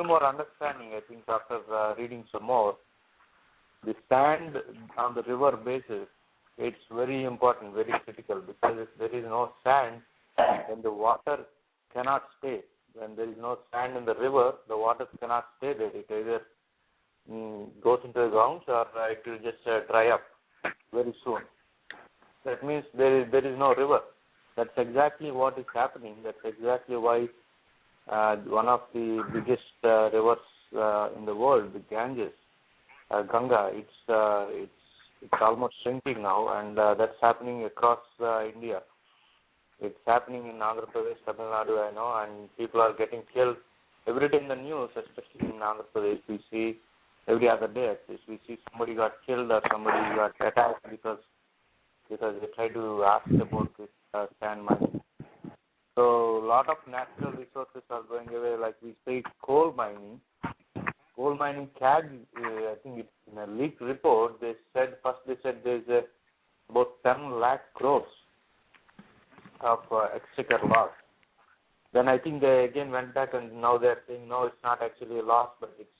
more understanding, I think, after reading some more, the sand on the river basis, it's very important, very critical, because if there is no sand, then the water cannot stay. When there is no sand in the river, the water cannot stay there. It either goes into the ground or it will just dry up very soon. That means there is no river. That's exactly what is happening. That's exactly why one of the biggest rivers in the world, the Ganges, Ganga, it's almost shrinking now, and that's happening across India. It's happening in Andhra Pradesh, Tamil Nadu, I know, and people are getting killed every day in the news, especially in Andhra Pradesh. We see every other day at least, we see somebody got killed or somebody got attacked because they tried to ask about this sand mining. So a lot of natural resources are going away, like we say coal mining. Coal mining CAG, I think it's in a leaked report, they said there's about 10 lakh crores of exchequer loss. Then I think they again went back and now they're saying no, it's not actually a loss, but it's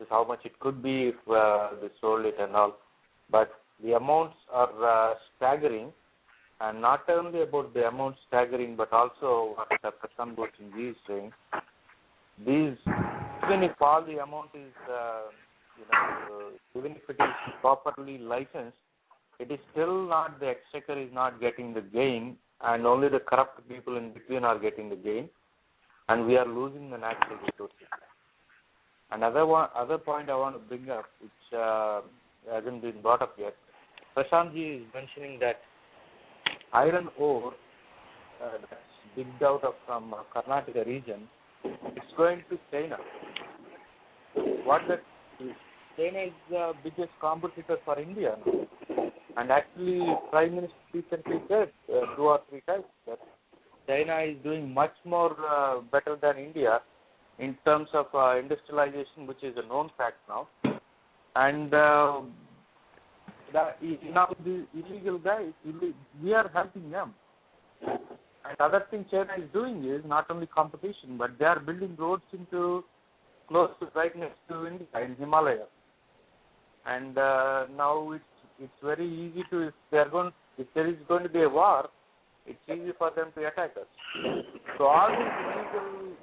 how much it could be if they sold it and all. But the amounts are staggering, and not only about the amount staggering, but also what Prasan Bhushan ji is saying, these even if all the amount is, even if it is properly licensed, it is still not, the exchequer is not getting the gain, and only the corrupt people in between are getting the gain, and we are losing the natural resources. Other point I want to bring up, which hasn't been brought up yet, Prashantji is mentioning that iron ore that's digged out of from Karnataka region, it's going to China. What that is, China is the biggest competitor for India now. And actually, Prime Minister recently said 2 or 3 times that China is doing much more better than India in terms of industrialization, which is a known fact now. And now the illegal guys, we are helping them. And other thing China is doing is not only competition, but they are building roads into close to right next to India in Himalaya. And now it's very easy to, if there is going to be a war, it's easy for them to attack us. So all these illegal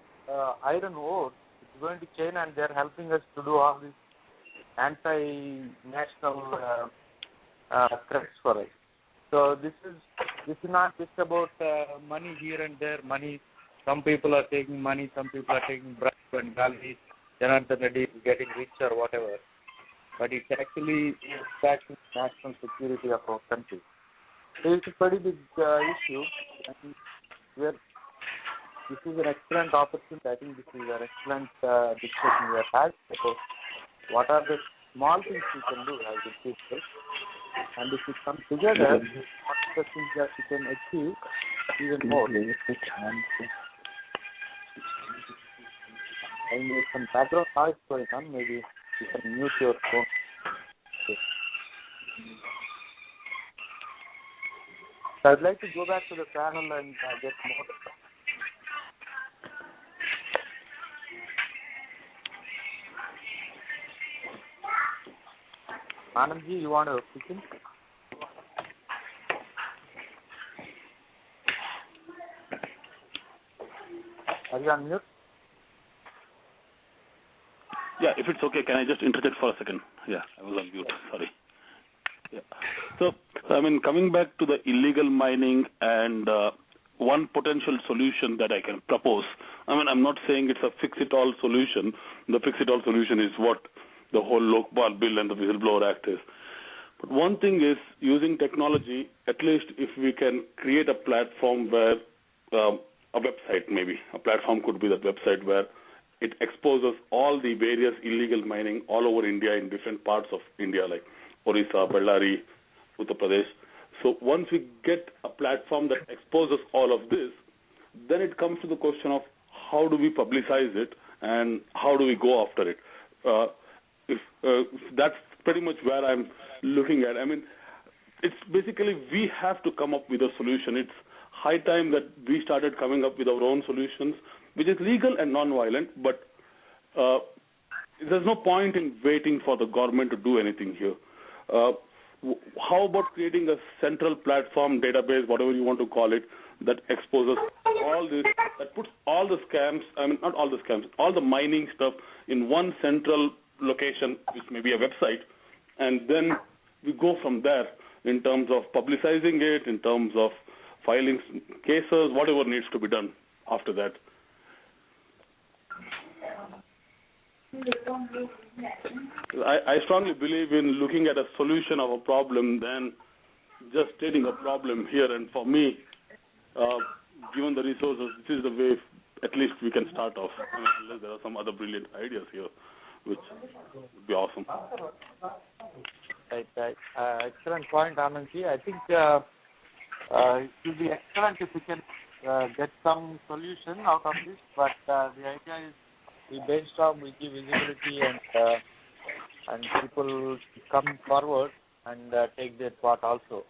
iron ore, it's going to China, and they're helping us to do all these anti-national threats for us. So this is not just about money here and there. Money, some people are taking money, some people are taking bribe and Gali, Janardhan Reddy is getting rich or whatever. But it's actually impacting national security of our country. So it's a pretty big issue. And this is an excellent opportunity. I think this is an excellent discussion we have had. So what are the small things we can do as a people? And if we come together, what are the things that we can achieve even more? And there's some background noise going on. Maybe you can mute your phone. Okay. So I'd like to go back to the panel and get more. Anandji, you want to speak in? Are you on mute? Yeah, if it's okay, can I just interject for a second? Yeah, I was on mute, sorry. Yeah. So, coming back to the illegal mining and one potential solution that I can propose, I'm not saying it's a fix-it-all solution. The fix-it-all solution is what the whole Lokpal bill and the Whistleblower Act is. But one thing is, using technology, at least if we can create a platform where a website, maybe, a platform could be that website where it exposes all the various illegal mining all over India in different parts of India, like Orissa, Bellary, Uttar Pradesh. So once we get a platform that exposes all of this, then it comes to the question of how do we publicize it and how do we go after it. That's pretty much where I'm looking at. It's basically we have to come up with a solution. It's high time that we started coming up with our own solutions, which is legal and non-violent, but there's no point in waiting for the government to do anything here. How about creating a central platform, database, whatever you want to call it, that exposes all this, that puts all the scams, not all the scams, all the mining stuff in one central location, which may be a website, and then we go from there in terms of publicizing it, in terms of filing cases, whatever needs to be done after that. I strongly believe in looking at a solution of a problem than just stating a problem here. And for me, given the resources, this is the way at least we can start off. Unless there are some other brilliant ideas here, which would be awesome. Right. Excellent point, Anandji. I think it will be excellent if we can get some solution out of this, but the idea is we brainstorm, we give visibility, and people come forward and take their part also.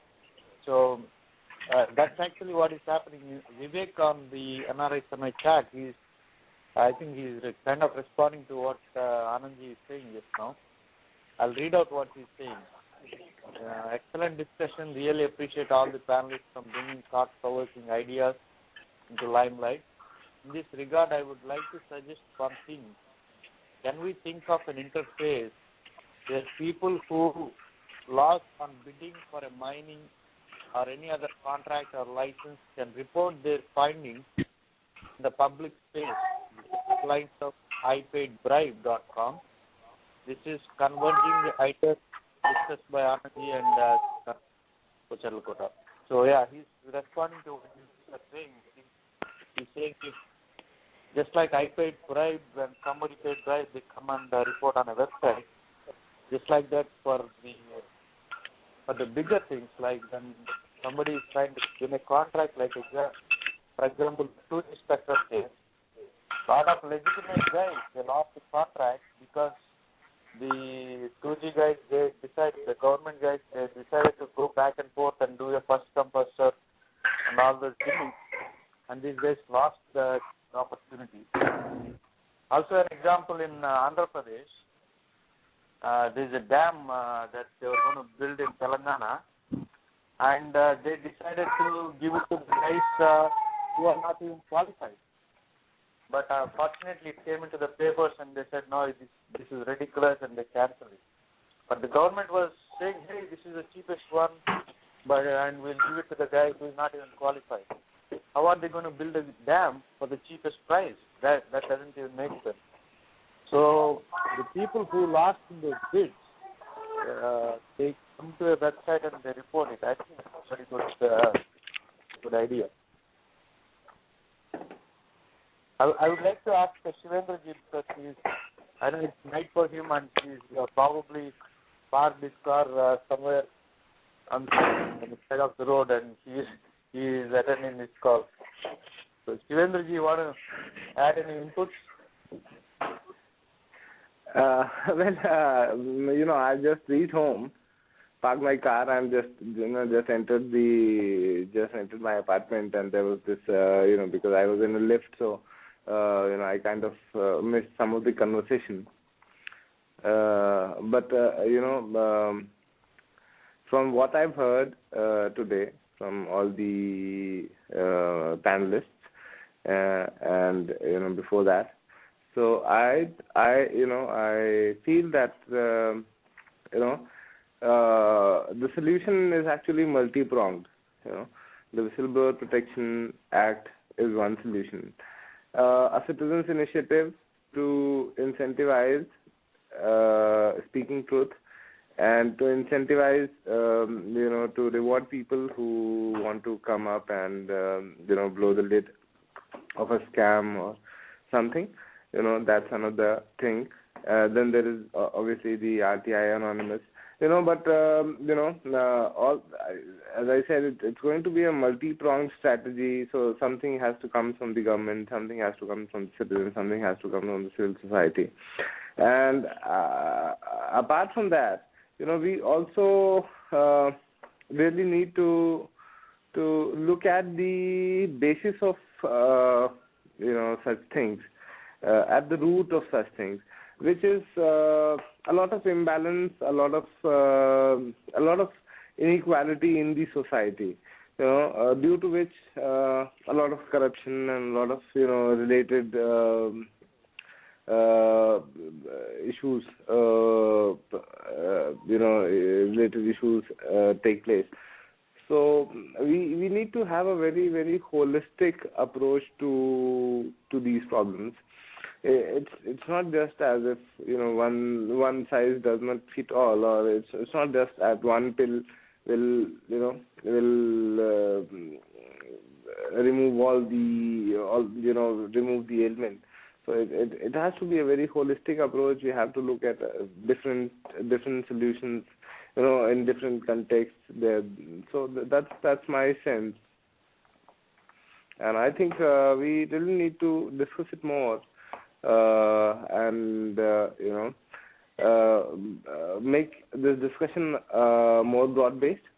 So that's actually what is happening. Vivek on the NRISamay chat, I think he's kind of responding to what Anandji is saying just now. I'll read out what he's saying. Excellent discussion. Really appreciate all the panelists from bringing thought-provoking ideas into limelight. In this regard, I would like to suggest one thing. can we think of an interface where people who lost on bidding for a mining or any other contract or license can report their findings in the public space? Lines of ipaidbribe.com. This is converging the items discussed by Anand and Kocharlakota. So yeah, he's responding to what you are saying. He's saying if just like I paid bribe, when somebody paid bribe, they come and report on a website. Just like that for the bigger things, like when somebody is trying to win a contract, like for example, two inspector case. A lot of legitimate guys, they lost the contract because the 2G guys, the government guys, they decided to go back and forth and do a first come first serve and all those things, and these guys lost the opportunity. Also an example in Andhra Pradesh, there is a dam that they were going to build in Telangana, and they decided to give it to the guys who are not even qualified. But fortunately, it came into the papers and they said, no, this is ridiculous, and they cancelled it. But the government was saying, hey, this is the cheapest one, and we'll give it to the guy who is not even qualified. How are they going to build a dam for the cheapest price? That doesn't even make sense. So the people who lost in those bids, they come to a website and they report it. I think it's a very good idea. I would like to ask Shivendra ji, because I know it's night for him and he's probably parked his car somewhere on the side of the road and he is attending this call. So Shivendra ji, want to add any inputs? I just reached home, parked my car, and just entered my apartment, and there was this, because I was in a lift, so I kind of missed some of the conversation. But from what I've heard today from all the panelists and before that, so I feel that the solution is actually multi-pronged. The Whistleblower Protection Act is one solution. A citizens' initiative to incentivize speaking truth and to incentivize, to reward people who want to come up and, blow the lid of a scam or something. That's another thing. Then there is obviously the RTI Anonymous. But all, as I said, it's going to be a multi-pronged strategy. So something has to come from the government, something has to come from the citizens, something has to come from the civil society. And apart from that, we also really need to look at the basis of such things, at the root of such things, which is a lot of imbalance, a lot of inequality in the society, due to which a lot of corruption and a lot of related issues, take place. So we need to have a very, very holistic approach to these problems. It's not just as if one size does not fit all, or it's not just that one pill will remove remove the ailment. So it has to be a very holistic approach. We have to look at different solutions, in different contexts. So that's my sense, and I think we really need to discuss it more. And make this discussion more broad-based,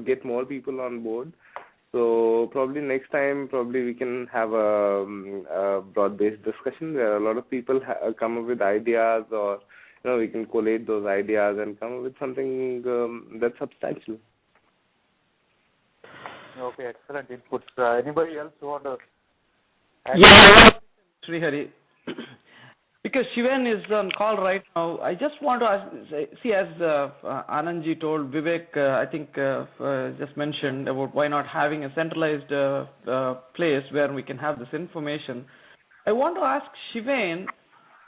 get more people on board. So probably next time, we can have a broad-based discussion where a lot of people come up with ideas, or we can collate those ideas and come up with something that's substantial. Okay, excellent inputs. Anybody else want to add? Yeah, Srihari. because Shivan is on call right now, I just want to ask, see, as Anandji told, Vivek, I think just mentioned about why not having a centralized place where we can have this information. I want to ask Shivan,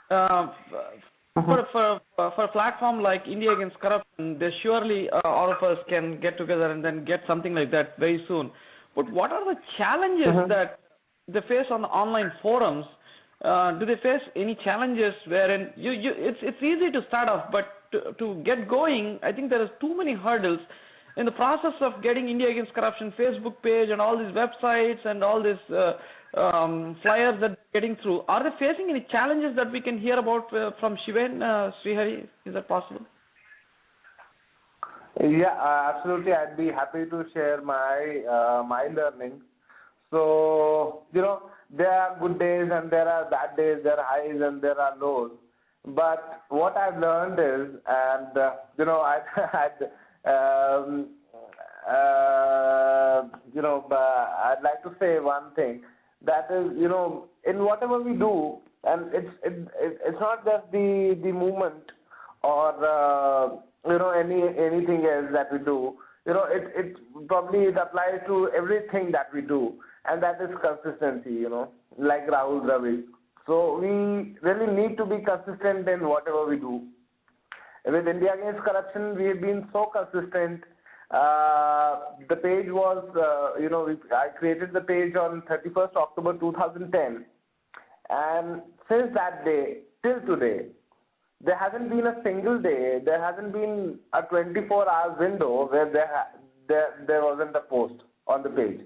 for a platform like India Against Corruption, there surely all of us can get together and then get something like that very soon. But what are the challenges that they face on the online forums? Do they face any challenges wherein it's easy to start off, but to get going, I think there is too many hurdles. In the process of getting India Against Corruption Facebook page and all these websites and all these flyers that they're getting through, are they facing any challenges that we can hear about from Shivan, Srihari? Is that possible? Yeah, absolutely. I'd be happy to share my my learning. So, there are good days and there are bad days, there are highs and there are lows. But what I've learned is, and I'd like to say one thing, that is, in whatever we do, and it's not just the movement or anything else that we do. It probably applies to everything that we do, and that is consistency. Like Rahul Dravid. So we really need to be consistent in whatever we do. With India Against Corruption, we have been so consistent. The page was, I created the page on 31st October 2010, and since that day till today, there hasn't been a single day, there hasn't been a 24-hour window where there wasn't a post on the page.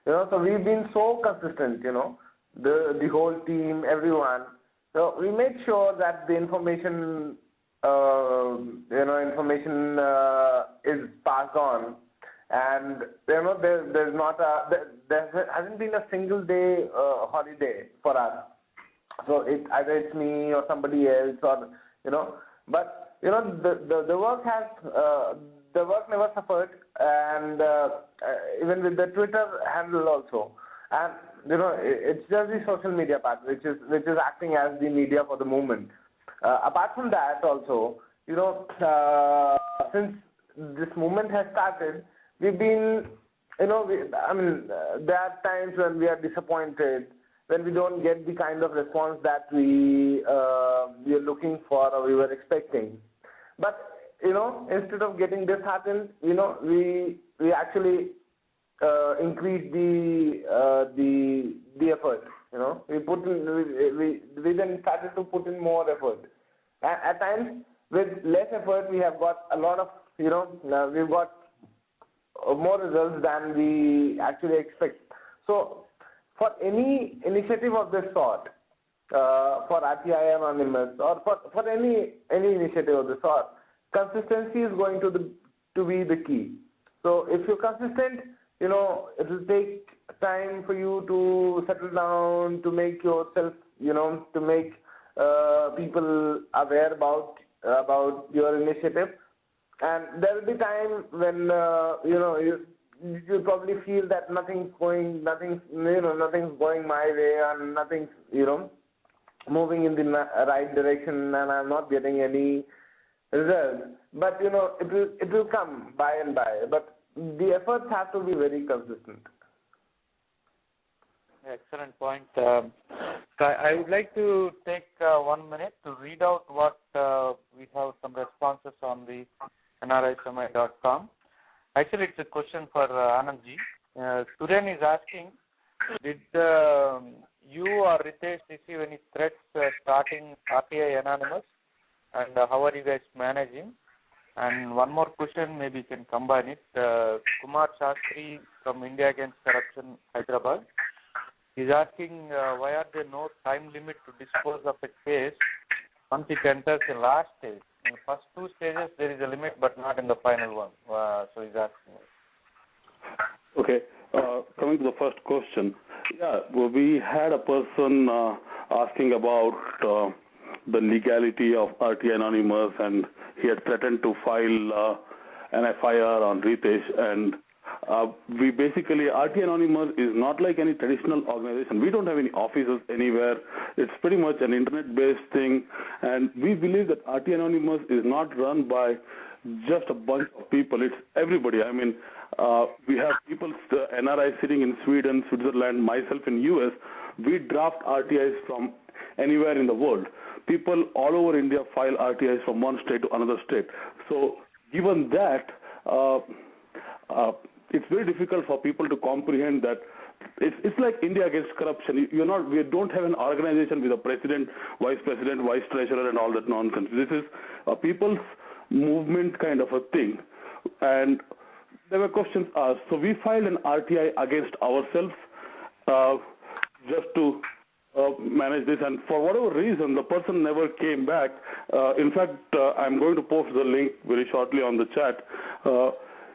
So we've been so consistent, the whole team, everyone. So we make sure that the information, is passed on, and there hasn't been a single day holiday for us. So either it's me or somebody else, or but the work has the work never suffered, and even with the Twitter handle also, and it's just the social media part which is acting as the media for the movement. Apart from that, also, since this movement has started, we've been, there are times when we are disappointed, when we don't get the kind of response that we are looking for or we were expecting. But, instead of getting disheartened, we actually increase the effort. We then started to put in more effort. At times, with less effort, we have got a lot of, we've got more results than we actually expect. So, for any initiative of this sort, for RTI Anonymous or for any initiative of this sort, consistency is going to be the key. So if you're consistent, it will take time for you to settle down, to make yourself, to make people aware about your initiative. And there will be time when you probably feel that nothing's going my way, and nothing's moving in the right direction, and I'm not getting any results. But it will come by and by. But the efforts have to be very consistent. Excellent point. So I would like to take 1 minute to read out what we have some responses on the NRISamay.com. Actually, it's a question for Anandji. Suren is asking, did you or Ritesh receive any threats starting RTI Anonymous, and how are you guys managing? And one more question, maybe you can combine it. Kumar Shastri from India Against Corruption, Hyderabad. He's asking, why are there no time limit to dispose of a case once it enters the last stage? In the first two stages, there is a limit, but not in the final one. So he's asking. Okay. Coming to the first question, we had a person asking about the legality of RTI Anonymous, and he had threatened to file an FIR on Ritesh, and We basically, RT Anonymous is not like any traditional organization. We don't have any offices anywhere. It's pretty much an internet-based thing. And we believe that RT Anonymous is not run by just a bunch of people. It's everybody. I mean, we have people, NRI sitting in Sweden, Switzerland, myself in US. We draft RTIs from anywhere in the world. People all over India file RTIs from one state to another state. So given that, it's very difficult for people to comprehend that it's like India against corruption. We don't have an organization with a president, vice treasurer, and all that nonsense. This is a people's movement kind of a thing. And there were questions asked. So we filed an RTI against ourselves just to manage this. And for whatever reason, the person never came back. In fact, I'm going to post the link very shortly on the chat.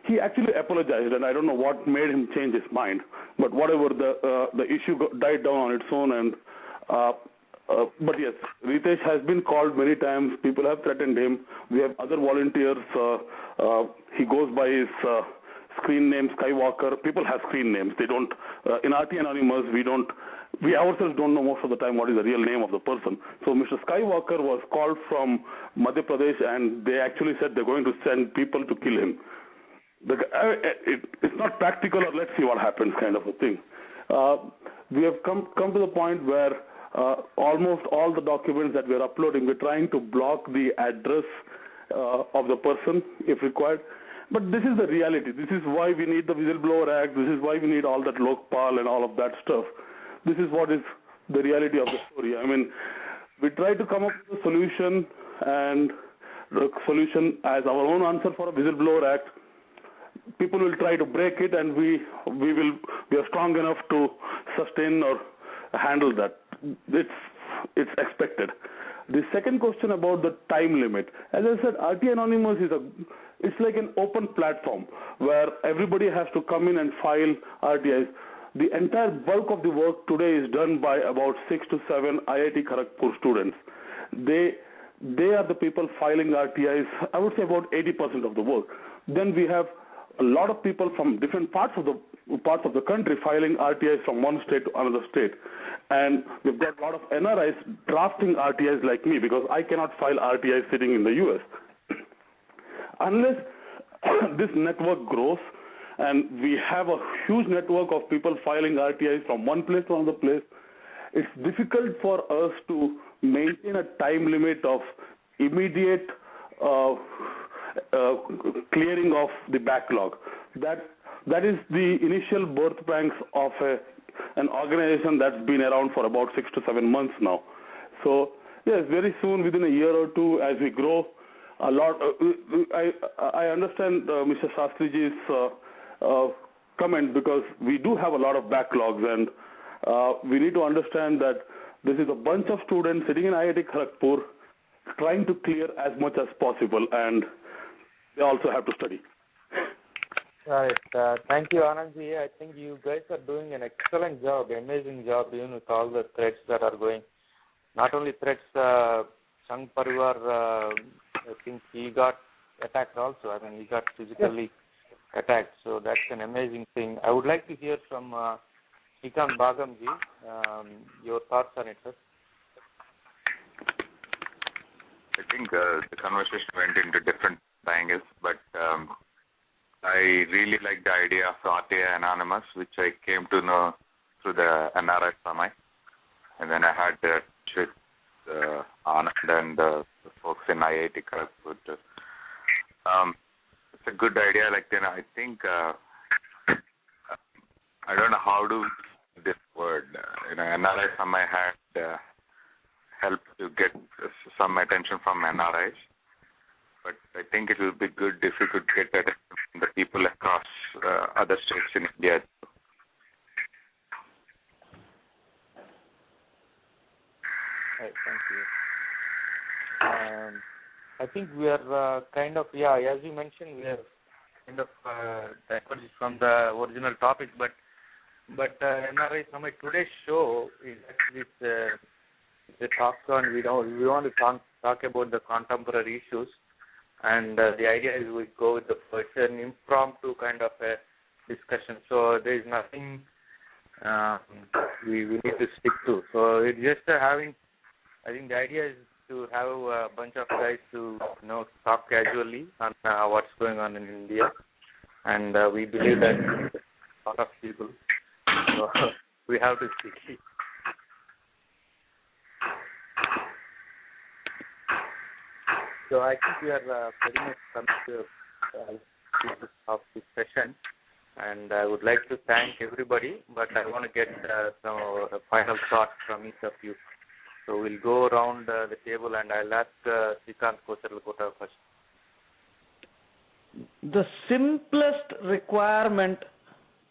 He actually apologized, and I don't know what made him change his mind. But whatever, the issue died down on its own. And but yes, Ritesh has been called many times. People have threatened him. We have other volunteers. He goes by his screen name Skywalker. People have screen names. They don't. In RT Anonymous, we ourselves don't know most of the time what is the real name of the person. So Mr. Skywalker was called from Madhya Pradesh, and they actually said they're going to send people to kill him. It's not practical, or let's see what happens kind of a thing. We have come to the point where almost all the documents that we're uploading, we're trying to block the address of the person if required. But this is the reality. This is why we need the Whistleblower Act. This is why we need all that Lokpal and all of that stuff. This is what is the reality of the story. I mean, we try to come up with a solution, and the solution as our own answer for a Whistleblower Act. People will try to break it, and we are strong enough to sustain or handle that. It's expected. The second question about the time limit. As I said, RT Anonymous it's like an open platform where everybody has to come in and file RTIs. The entire bulk of the work today is done by about 6 to 7 IIT Kharagpur students. They are the people filing RTIs, I would say about 80% of the work. Then we have a lot of people from different parts of the country filing RTIs from one state to another state. And we've got a lot of NRIs drafting RTIs like me, because I cannot file RTIs sitting in the US. Unless this network grows and we have a huge network of people filing RTIs from one place to another place, it's difficult for us to maintain a time limit of immediate clearing of the backlog. That is the initial birth pangs of an organization that's been around for about 6 to 7 months now. So yes, very soon, within a year or two, as we grow, a lot. I understand Mr. Shastriji's comment, because we do have a lot of backlogs, and we need to understand that this is a bunch of students sitting in IIT Kharagpur trying to clear as much as possible, and they also have to study. Right. Thank you, Anandji. I think you guys are doing an excellent job, amazing job, even with all the threats that are going. Not only threats, Sangh Parivar, I think he got attacked also. I mean, he got physically attacked. So that's an amazing thing. I would like to hear from Srihari Bhagam ji, your thoughts on it, sir. I think the conversation went into different angles, but I really like the idea of RT Anonymous, which I came to know through the NRISamay, and then I had that with Anand and the folks in IIT Kharagpur. It's a good idea. I think I don't know how to use this word. NRISamay had helped to get some attention from NRIs. But I think it will be good if we could get attention from the people across other states in India. Right, thank you. I think we are kind of, as you mentioned, we are kind of diverged from the original topic, but NRISamay today's show is actually the talk on, we want to talk about the contemporary issues. And the idea is we go with it's an impromptu kind of a discussion. So there is nothing we need to stick to. So it's just having. I think the idea is to have a bunch of guys to talk casually on what's going on in India, and we believe that a lot of people. So we have to speak. So I think we are pretty much come to of this session, and I would like to thank everybody, but I want to get some final thoughts from each of you. So we'll go around the table, and I'll ask Srikanth Kocharlakota first. The simplest requirement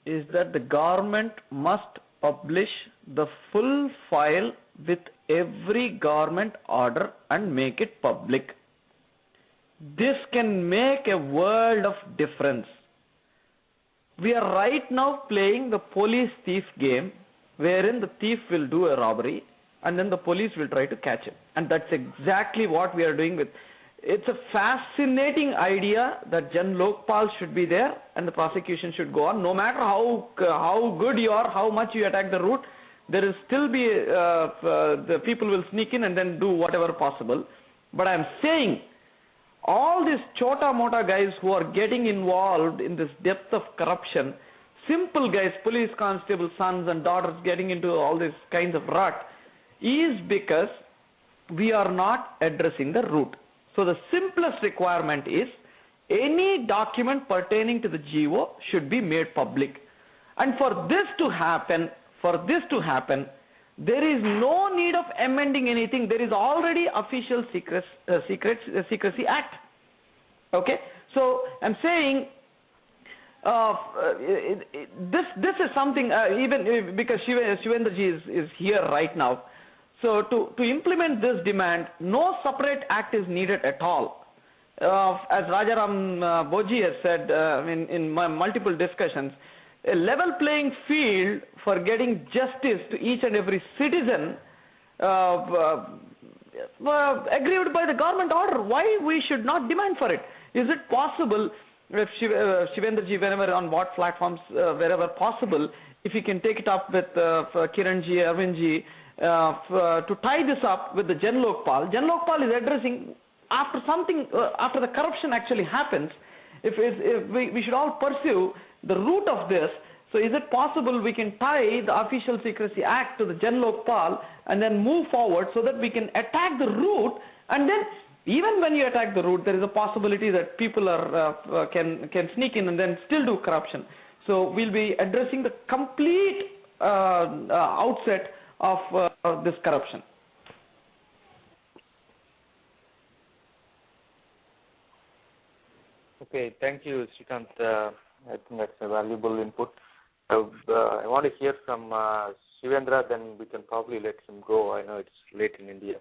is that the government must publish the full file with every government order and make it public. This can make a world of difference. We are right now playing the police thief game, wherein the thief will do a robbery and then the police will try to catch him. And that's exactly what we are doing with. It's a fascinating idea that Jan Lokpal should be there and the prosecution should go on. No matter how good you are, how much you attack the route, there will still be, the people will sneak in and then do whatever possible. But I'm saying, all these chota-mota guys who are getting involved in this depth of corruption, simple guys, police constables, sons and daughters getting into all these kinds of rut, is because we are not addressing the root. So the simplest requirement is any document pertaining to the GO should be made public. And for this to happen, there is no need of amending anything. There is already official Secrecy Act. Okay, so I'm saying this is something even because Shivendra is here right now. So to implement this demand, no separate act is needed at all. As Rajaram Boji has said in multiple discussions, a level playing field for getting justice to each and every citizen agreed by the government order. Why we should not demand for it? Is it possible if Shivendra ji, whenever on what platforms, wherever possible, if he can take it up with Kiran ji, Arvind ji, to tie this up with the Jan Lokpal. Jan Lokpal is addressing after the corruption actually happens, if we should all pursue the root of this. So is it possible we can tie the Official Secrecy Act to the Jan Lokpal and then move forward so that we can attack the root, and then even when you attack the root, there is a possibility that people can sneak in and then still do corruption. So we'll be addressing the complete outset of this corruption. Okay, thank you, Srikant. I think that's a valuable input. I want to hear from Shivendra, then we can probably let him go. I know it's late in India.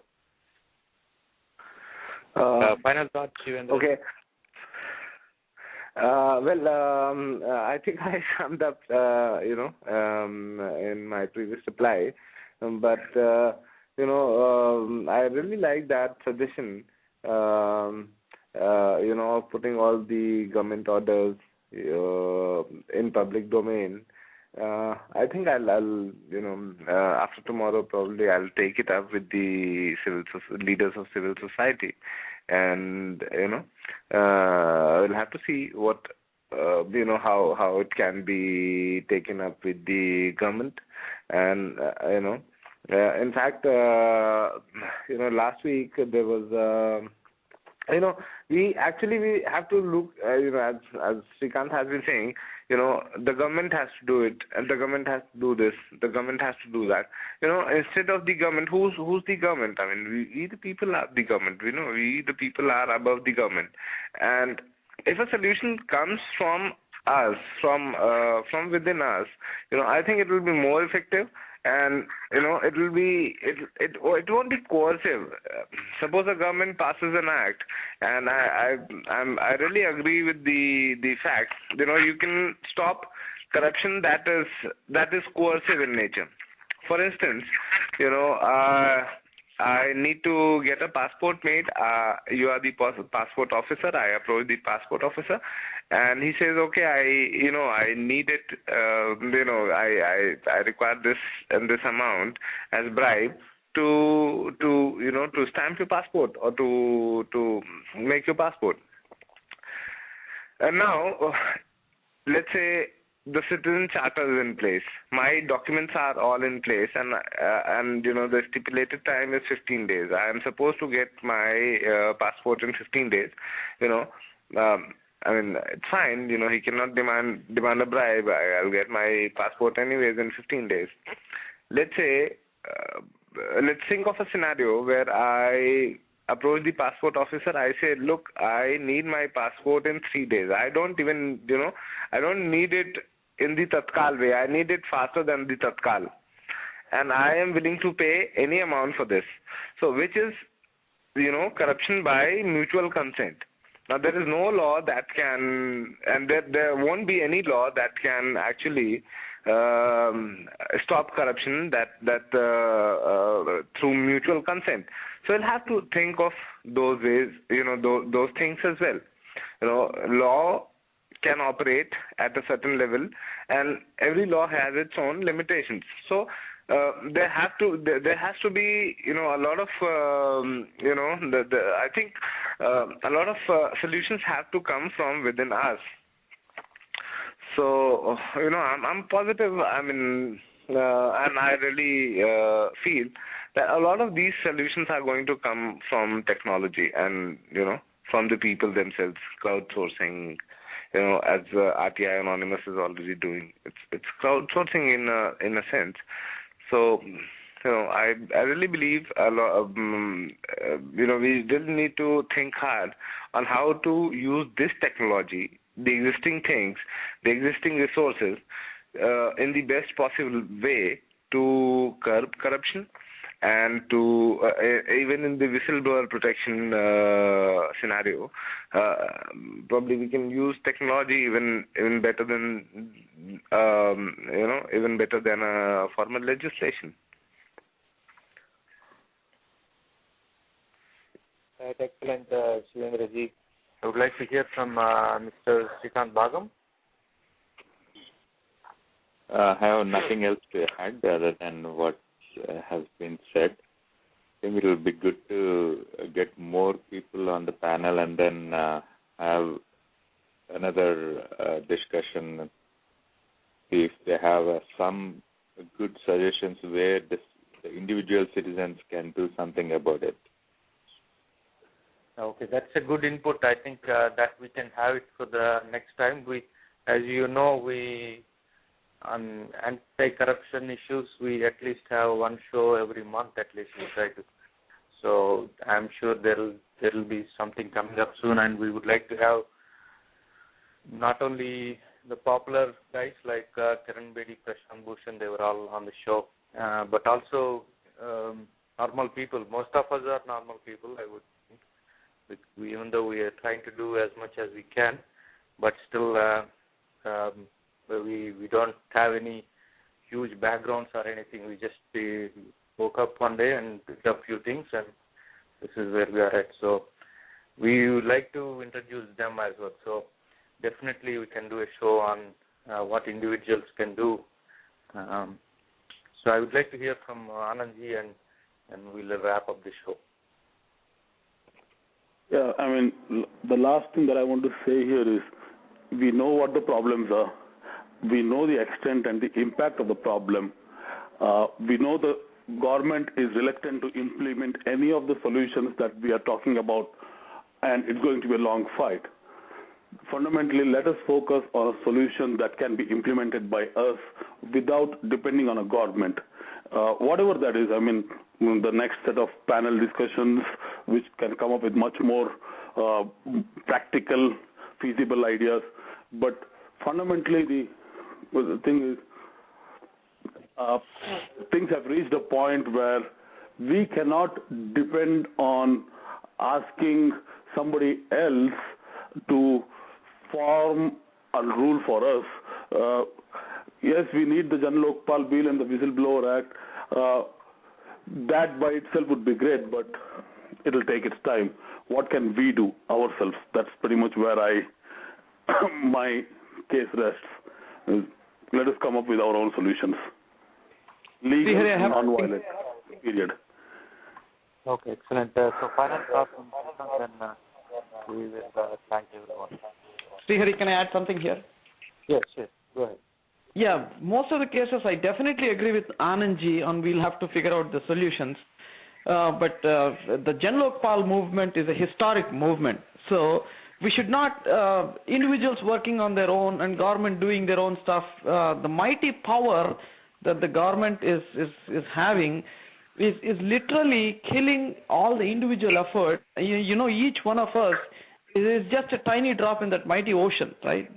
Final thoughts, Shivendra. Okay. I think I summed up, in my previous reply. But, I really like that suggestion, of putting all the government orders in public domain. I think I'll after tomorrow probably I'll take it up with the leaders of civil society, and we'll have to see what how it can be taken up with the government, and in fact last week there was we have to look, as Sreekanth has been saying, the government has to do it, and the government has to do this, the government has to do that. Instead of the government, who's the government? I mean, we the people are the government. We the people are above the government. And if a solution comes from us, from within us, I think it will be more effective. And it will be it won't be coercive. Suppose a government passes an act, and I really agree with the fact. You can stop corruption that is coercive in nature. For instance, I need to get a passport made. You are the passport officer. I approach the passport officer, and he says, okay, I need it. I require this and this amount as bribe to stamp your passport or to make your passport. And now, let's say the citizen charter is in place. My documents are all in place, and the stipulated time is 15 days. I am supposed to get my passport in 15 days. It's fine. He cannot demand a bribe. I'll get my passport anyways in 15 days. Let's say, let's think of a scenario where I approach the passport officer. I say, look, I need my passport in 3 days. I don't even, I don't need it in the Tatkal way. I need it faster than the Tatkal. And I am willing to pay any amount for this. So, which is, corruption by mutual consent. Now, there is no law that can, and there won't be any law that can actually stop corruption through mutual consent. So, we'll have to think of those ways, those things as well. Law can operate at a certain level, and every law has its own limitations. So, there has to be, a lot of, I think a lot of solutions have to come from within us. So, I'm positive, and I really feel that a lot of these solutions are going to come from technology and, from the people themselves, crowdsourcing, as RTI Anonymous is already doing. It's crowdsourcing in a sense. So, I really believe a lot. We really need to think hard on how to use this technology, the existing things, the existing resources, in the best possible way to curb corruption and to even in the whistleblower protection scenario, probably we can use technology even better than even better than formal legislation. Right, excellent, Shivendra ji. I would like to hear from Mr. Srikanth Bhagam. I have nothing else to add other than what has been said. I think it will be good to get more people on the panel and then have another discussion, see if they have some good suggestions where the individual citizens can do something about it. Okay, that's a good input. I think that we can have it for the next time. As you know, on anti-corruption issues, we at least have one show every month at least we try to. So I'm sure there will be something coming up soon, and we would like to have not only the popular guys like Kiran Bedi, Prashant Bhushan, they were all on the show, but also normal people. Most of us are normal people, I would think. Even though we are trying to do as much as we can, but still we don't have any huge backgrounds or anything. We just woke up one day and picked up a few things, and this is where we are at. So we would like to introduce them as well. So definitely we can do a show on what individuals can do. So I would like to hear from Anand ji, and we'll wrap up the show. Yeah, the last thing that I want to say here is we know what the problems are. We know the extent and the impact of the problem. We know the government is reluctant to implement any of the solutions that we are talking about, and it's going to be a long fight. Fundamentally, let us focus on a solution that can be implemented by us without depending on a government. Whatever that is, the next set of panel discussions which can come up with much more practical, feasible ideas. But fundamentally, the thing is, things have reached a point where we cannot depend on asking somebody else to form a rule for us. Yes, we need the Jan Lokpal Bill and the Whistleblower Act. that by itself would be great, but it will take its time. What can we do ourselves? That's pretty much where my case rests. Let us come up with our own solutions. Legal, non-violent, period. Okay, excellent. So final thoughts from Sreekanth, then we will thank everyone. Srihari, can I add something here? Yes, go ahead. Yeah, most of the cases I definitely agree with Anandji on we'll have to figure out the solutions. But the Jan Lokpal movement is a historic movement. So we should not, individuals working on their own and government doing their own stuff, the mighty power that the government is having is literally killing all the individual effort. You know, each one of us is just a tiny drop in that mighty ocean, right?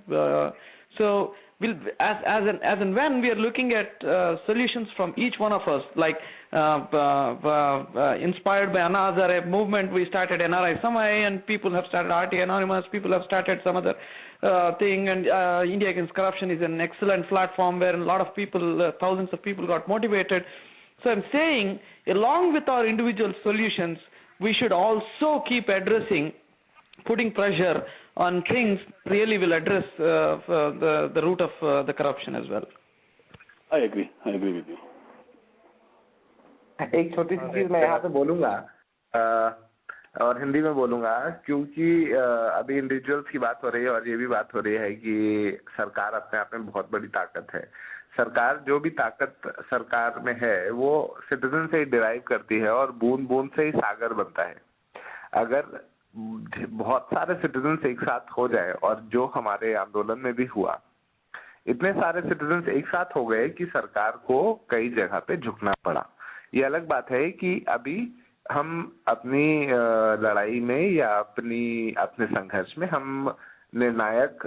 So we'll, as and when we are looking at solutions from each one of us, like inspired by another movement, we started NRISamay, and people have started RT Anonymous, people have started some other thing, and India Against Corruption is an excellent platform where a lot of people, thousands of people got motivated. So I'm saying, along with our individual solutions, we should also keep addressing, putting pressure on things really will address the root of the corruption as well. I agree with you. एक छोटी सी चीज मैं यहाँ पे बोलूंगा और हिंदी में बोलूंगा, क्योंकि अभी इंडिविजुअल्स की बात हो रही है और ये भी बात हो रही है कि सरकार अपने आप में बहुत बड़ी ताकत है. सरकार, जो भी ताकत सरकार में है वो सिटीजन से ही डिराइव करती है और बूंद बूंद से ही सागर बनता है. अगर बहुत सारे सिटीजन एक साथ हो जाए, और जो हमारे आंदोलन में भी हुआ, इतने सारे सिटीजन एक साथ हो गए कि सरकार को कई जगह पे झुकना पड़ा. ये अलग बात है कि अभी हम अपनी लड़ाई में या अपने संघर्ष में हम निर्णायक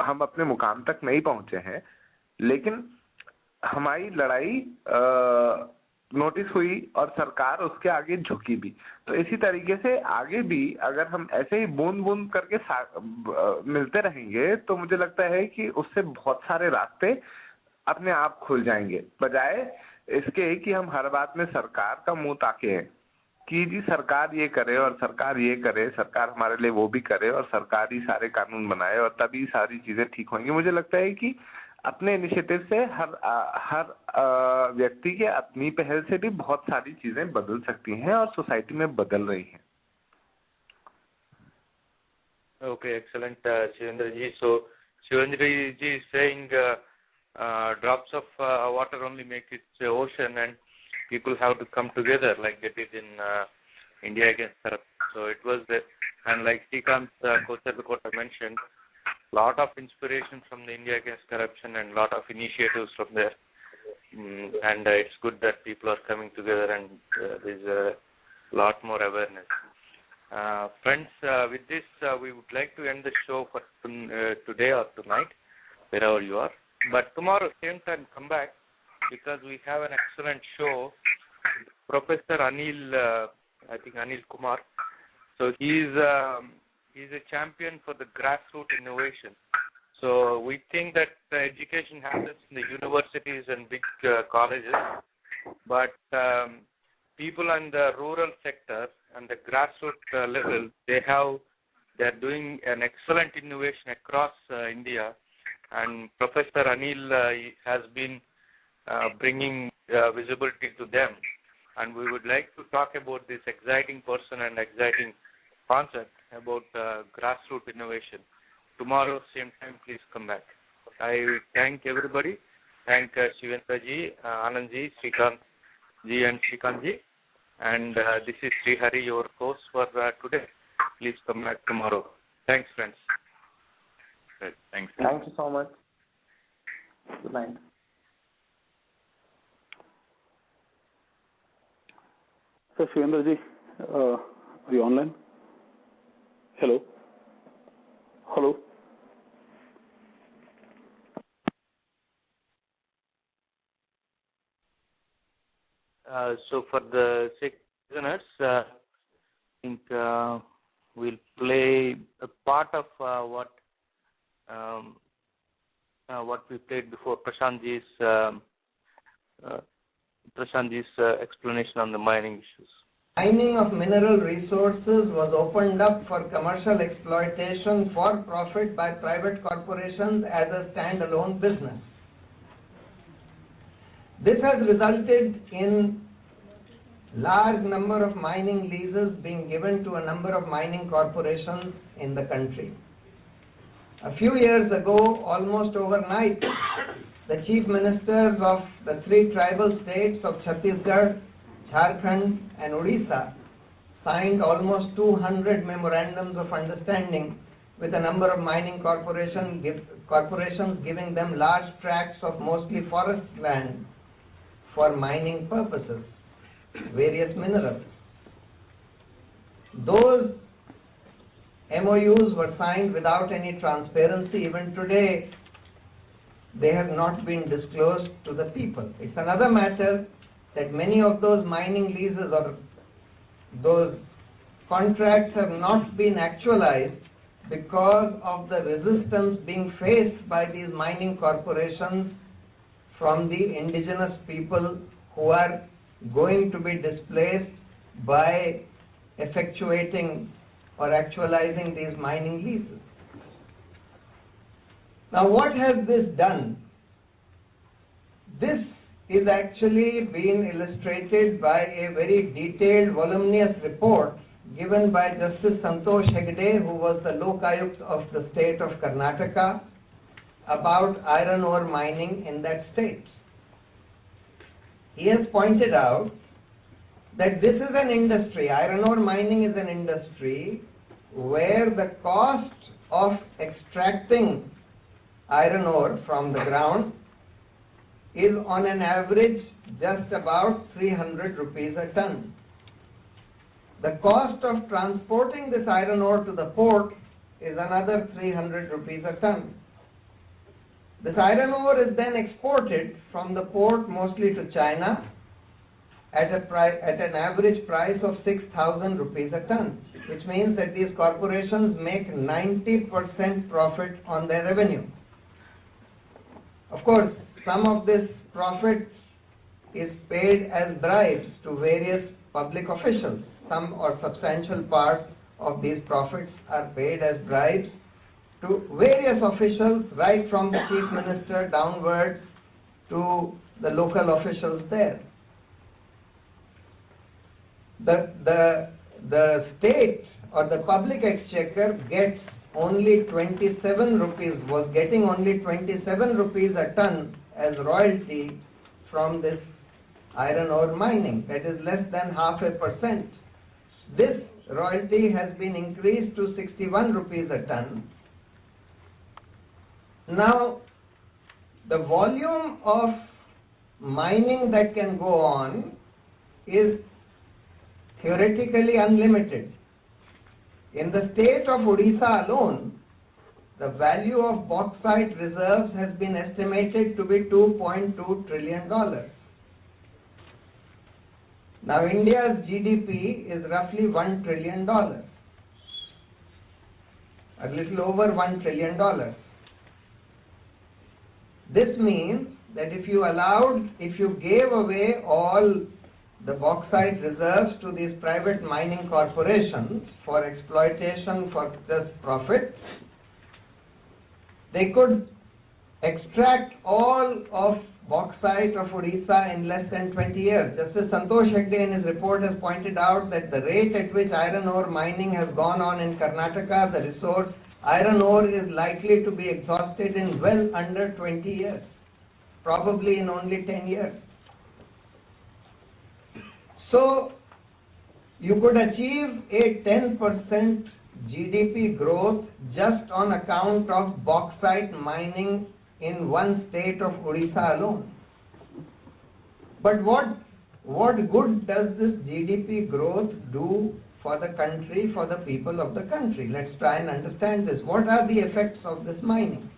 हम अपने मुकाम तक नहीं पहुंचे हैं, लेकिन हमारी लड़ाई नोटिस हुई और सरकार उसके आगे झुकी भी. तो इसी तरीके से आगे भी अगर हम ऐसे ही बूंद बूंद करके मिलते रहेंगे तो मुझे लगता है कि उससे बहुत सारे रास्ते अपने आप खुल जाएंगे, बजाय इसके कि हम हर बात में सरकार का मुंह ताके हैं कि जी सरकार ये करे और सरकार ये करे, सरकार हमारे लिए वो भी करे और सरकार ही सारे कानून बनाए और तभी सारी चीजें ठीक होंगी. मुझे लगता है कि अपने इनिशिएटिव से हर व्यक्ति के अपनी पहल से भी बहुत सारी चीजें बदल सकती हैं और सोसाइटी में बदल रही हैं. Okay, excellent, Shivendra ji. So Shivendra ji is saying drops of water only make it ocean, and people have to come together like they did in India Against Corruption. So it was the, and like Srihari Kocharlakota mentioned, lot of inspiration from the India Against Corruption and lot of initiatives from there. And it's good that people are coming together and there's a lot more awareness. Friends, with this, we would like to end the show for today or tonight, wherever you are. But tomorrow, same time, come back because we have an excellent show. Professor Anil, I think Anil Kumar. So he's a champion for the grassroots innovation. So we think that education happens in the universities and big colleges, but people in the rural sector and the grassroots level, they're doing an excellent innovation across India. And Professor Anil has been bringing visibility to them. And we would like to talk about this exciting person and exciting concept about grassroots innovation. Tomorrow, same time, please come back. I thank everybody. Thank Shivendra ji, Anand ji, Sreekanth ji, and Sreekanth ji. And this is Srihari, your host for today. Please come back tomorrow. Thanks, friends. Good. Thanks. Thank you so much. Good night. So, Shivendra ji, are you online? Hello? Hello? So for the listeners, I think we'll play a part of what we played before, Prashantji's Prashantji's explanation on the mining issues. Mining of mineral resources was opened up for commercial exploitation for profit by private corporations as a standalone business. This has resulted in large number of mining leases being given to a number of mining corporations in the country. A few years ago, almost overnight, the chief ministers of the three tribal states of Chhattisgarh, Jharkhand and Odisha signed almost 200 memorandums of understanding with a number of mining corporations giving them large tracts of mostly forest land for mining purposes, various minerals. Those MOUs were signed without any transparency. Even today, they have not been disclosed to the people. It's another matter that many of those mining leases or those contracts have not been actualized because of the resistance being faced by these mining corporations from the indigenous people who are going to be displaced by effectuating or actualizing these mining leases. Now, what has this done? This is actually being illustrated by a very detailed, voluminous report given by Justice Santosh Hegde, who was the Lokayukt of the state of Karnataka, about iron ore mining in that state. He has pointed out that this is an industry, iron ore mining is an industry where the cost of extracting iron ore from the ground is on an average just about 300 rupees a ton. The cost of transporting this iron ore to the port is another 300 rupees a ton. This iron ore is then exported from the port mostly to China at an average price of 6,000 rupees a ton, which means that these corporations make 90% profit on their revenue. Of course, some of this profit is paid as bribes to various public officials. Some or substantial part of these profits are paid as bribes to various officials, right from the chief minister downwards to the local officials there. The state or the public exchequer gets only 27 rupees, was getting only 27 rupees a ton as royalty from this iron ore mining. That is less than 0.5%. This royalty has been increased to 61 rupees a ton. Now, the volume of mining that can go on is theoretically unlimited. In the state of Odisha alone, the value of bauxite reserves has been estimated to be $2.2 trillion. Now, India's GDP is roughly $1 trillion, a little over $1 trillion. This means that if you gave away all the bauxite reserves to these private mining corporations for exploitation for just profit, they could extract all of bauxite of Odisha in less than 20 years. Justice Santosh Hegde in his report has pointed out that the rate at which iron ore mining has gone on in Karnataka, the resource iron ore is likely to be exhausted in well under 20 years, probably in only 10 years. So, you could achieve a 10% GDP growth just on account of bauxite mining in one state of Odisha alone. But what good does this GDP growth do for the country, for the people of the country? Let's try and understand this. What are the effects of this mining?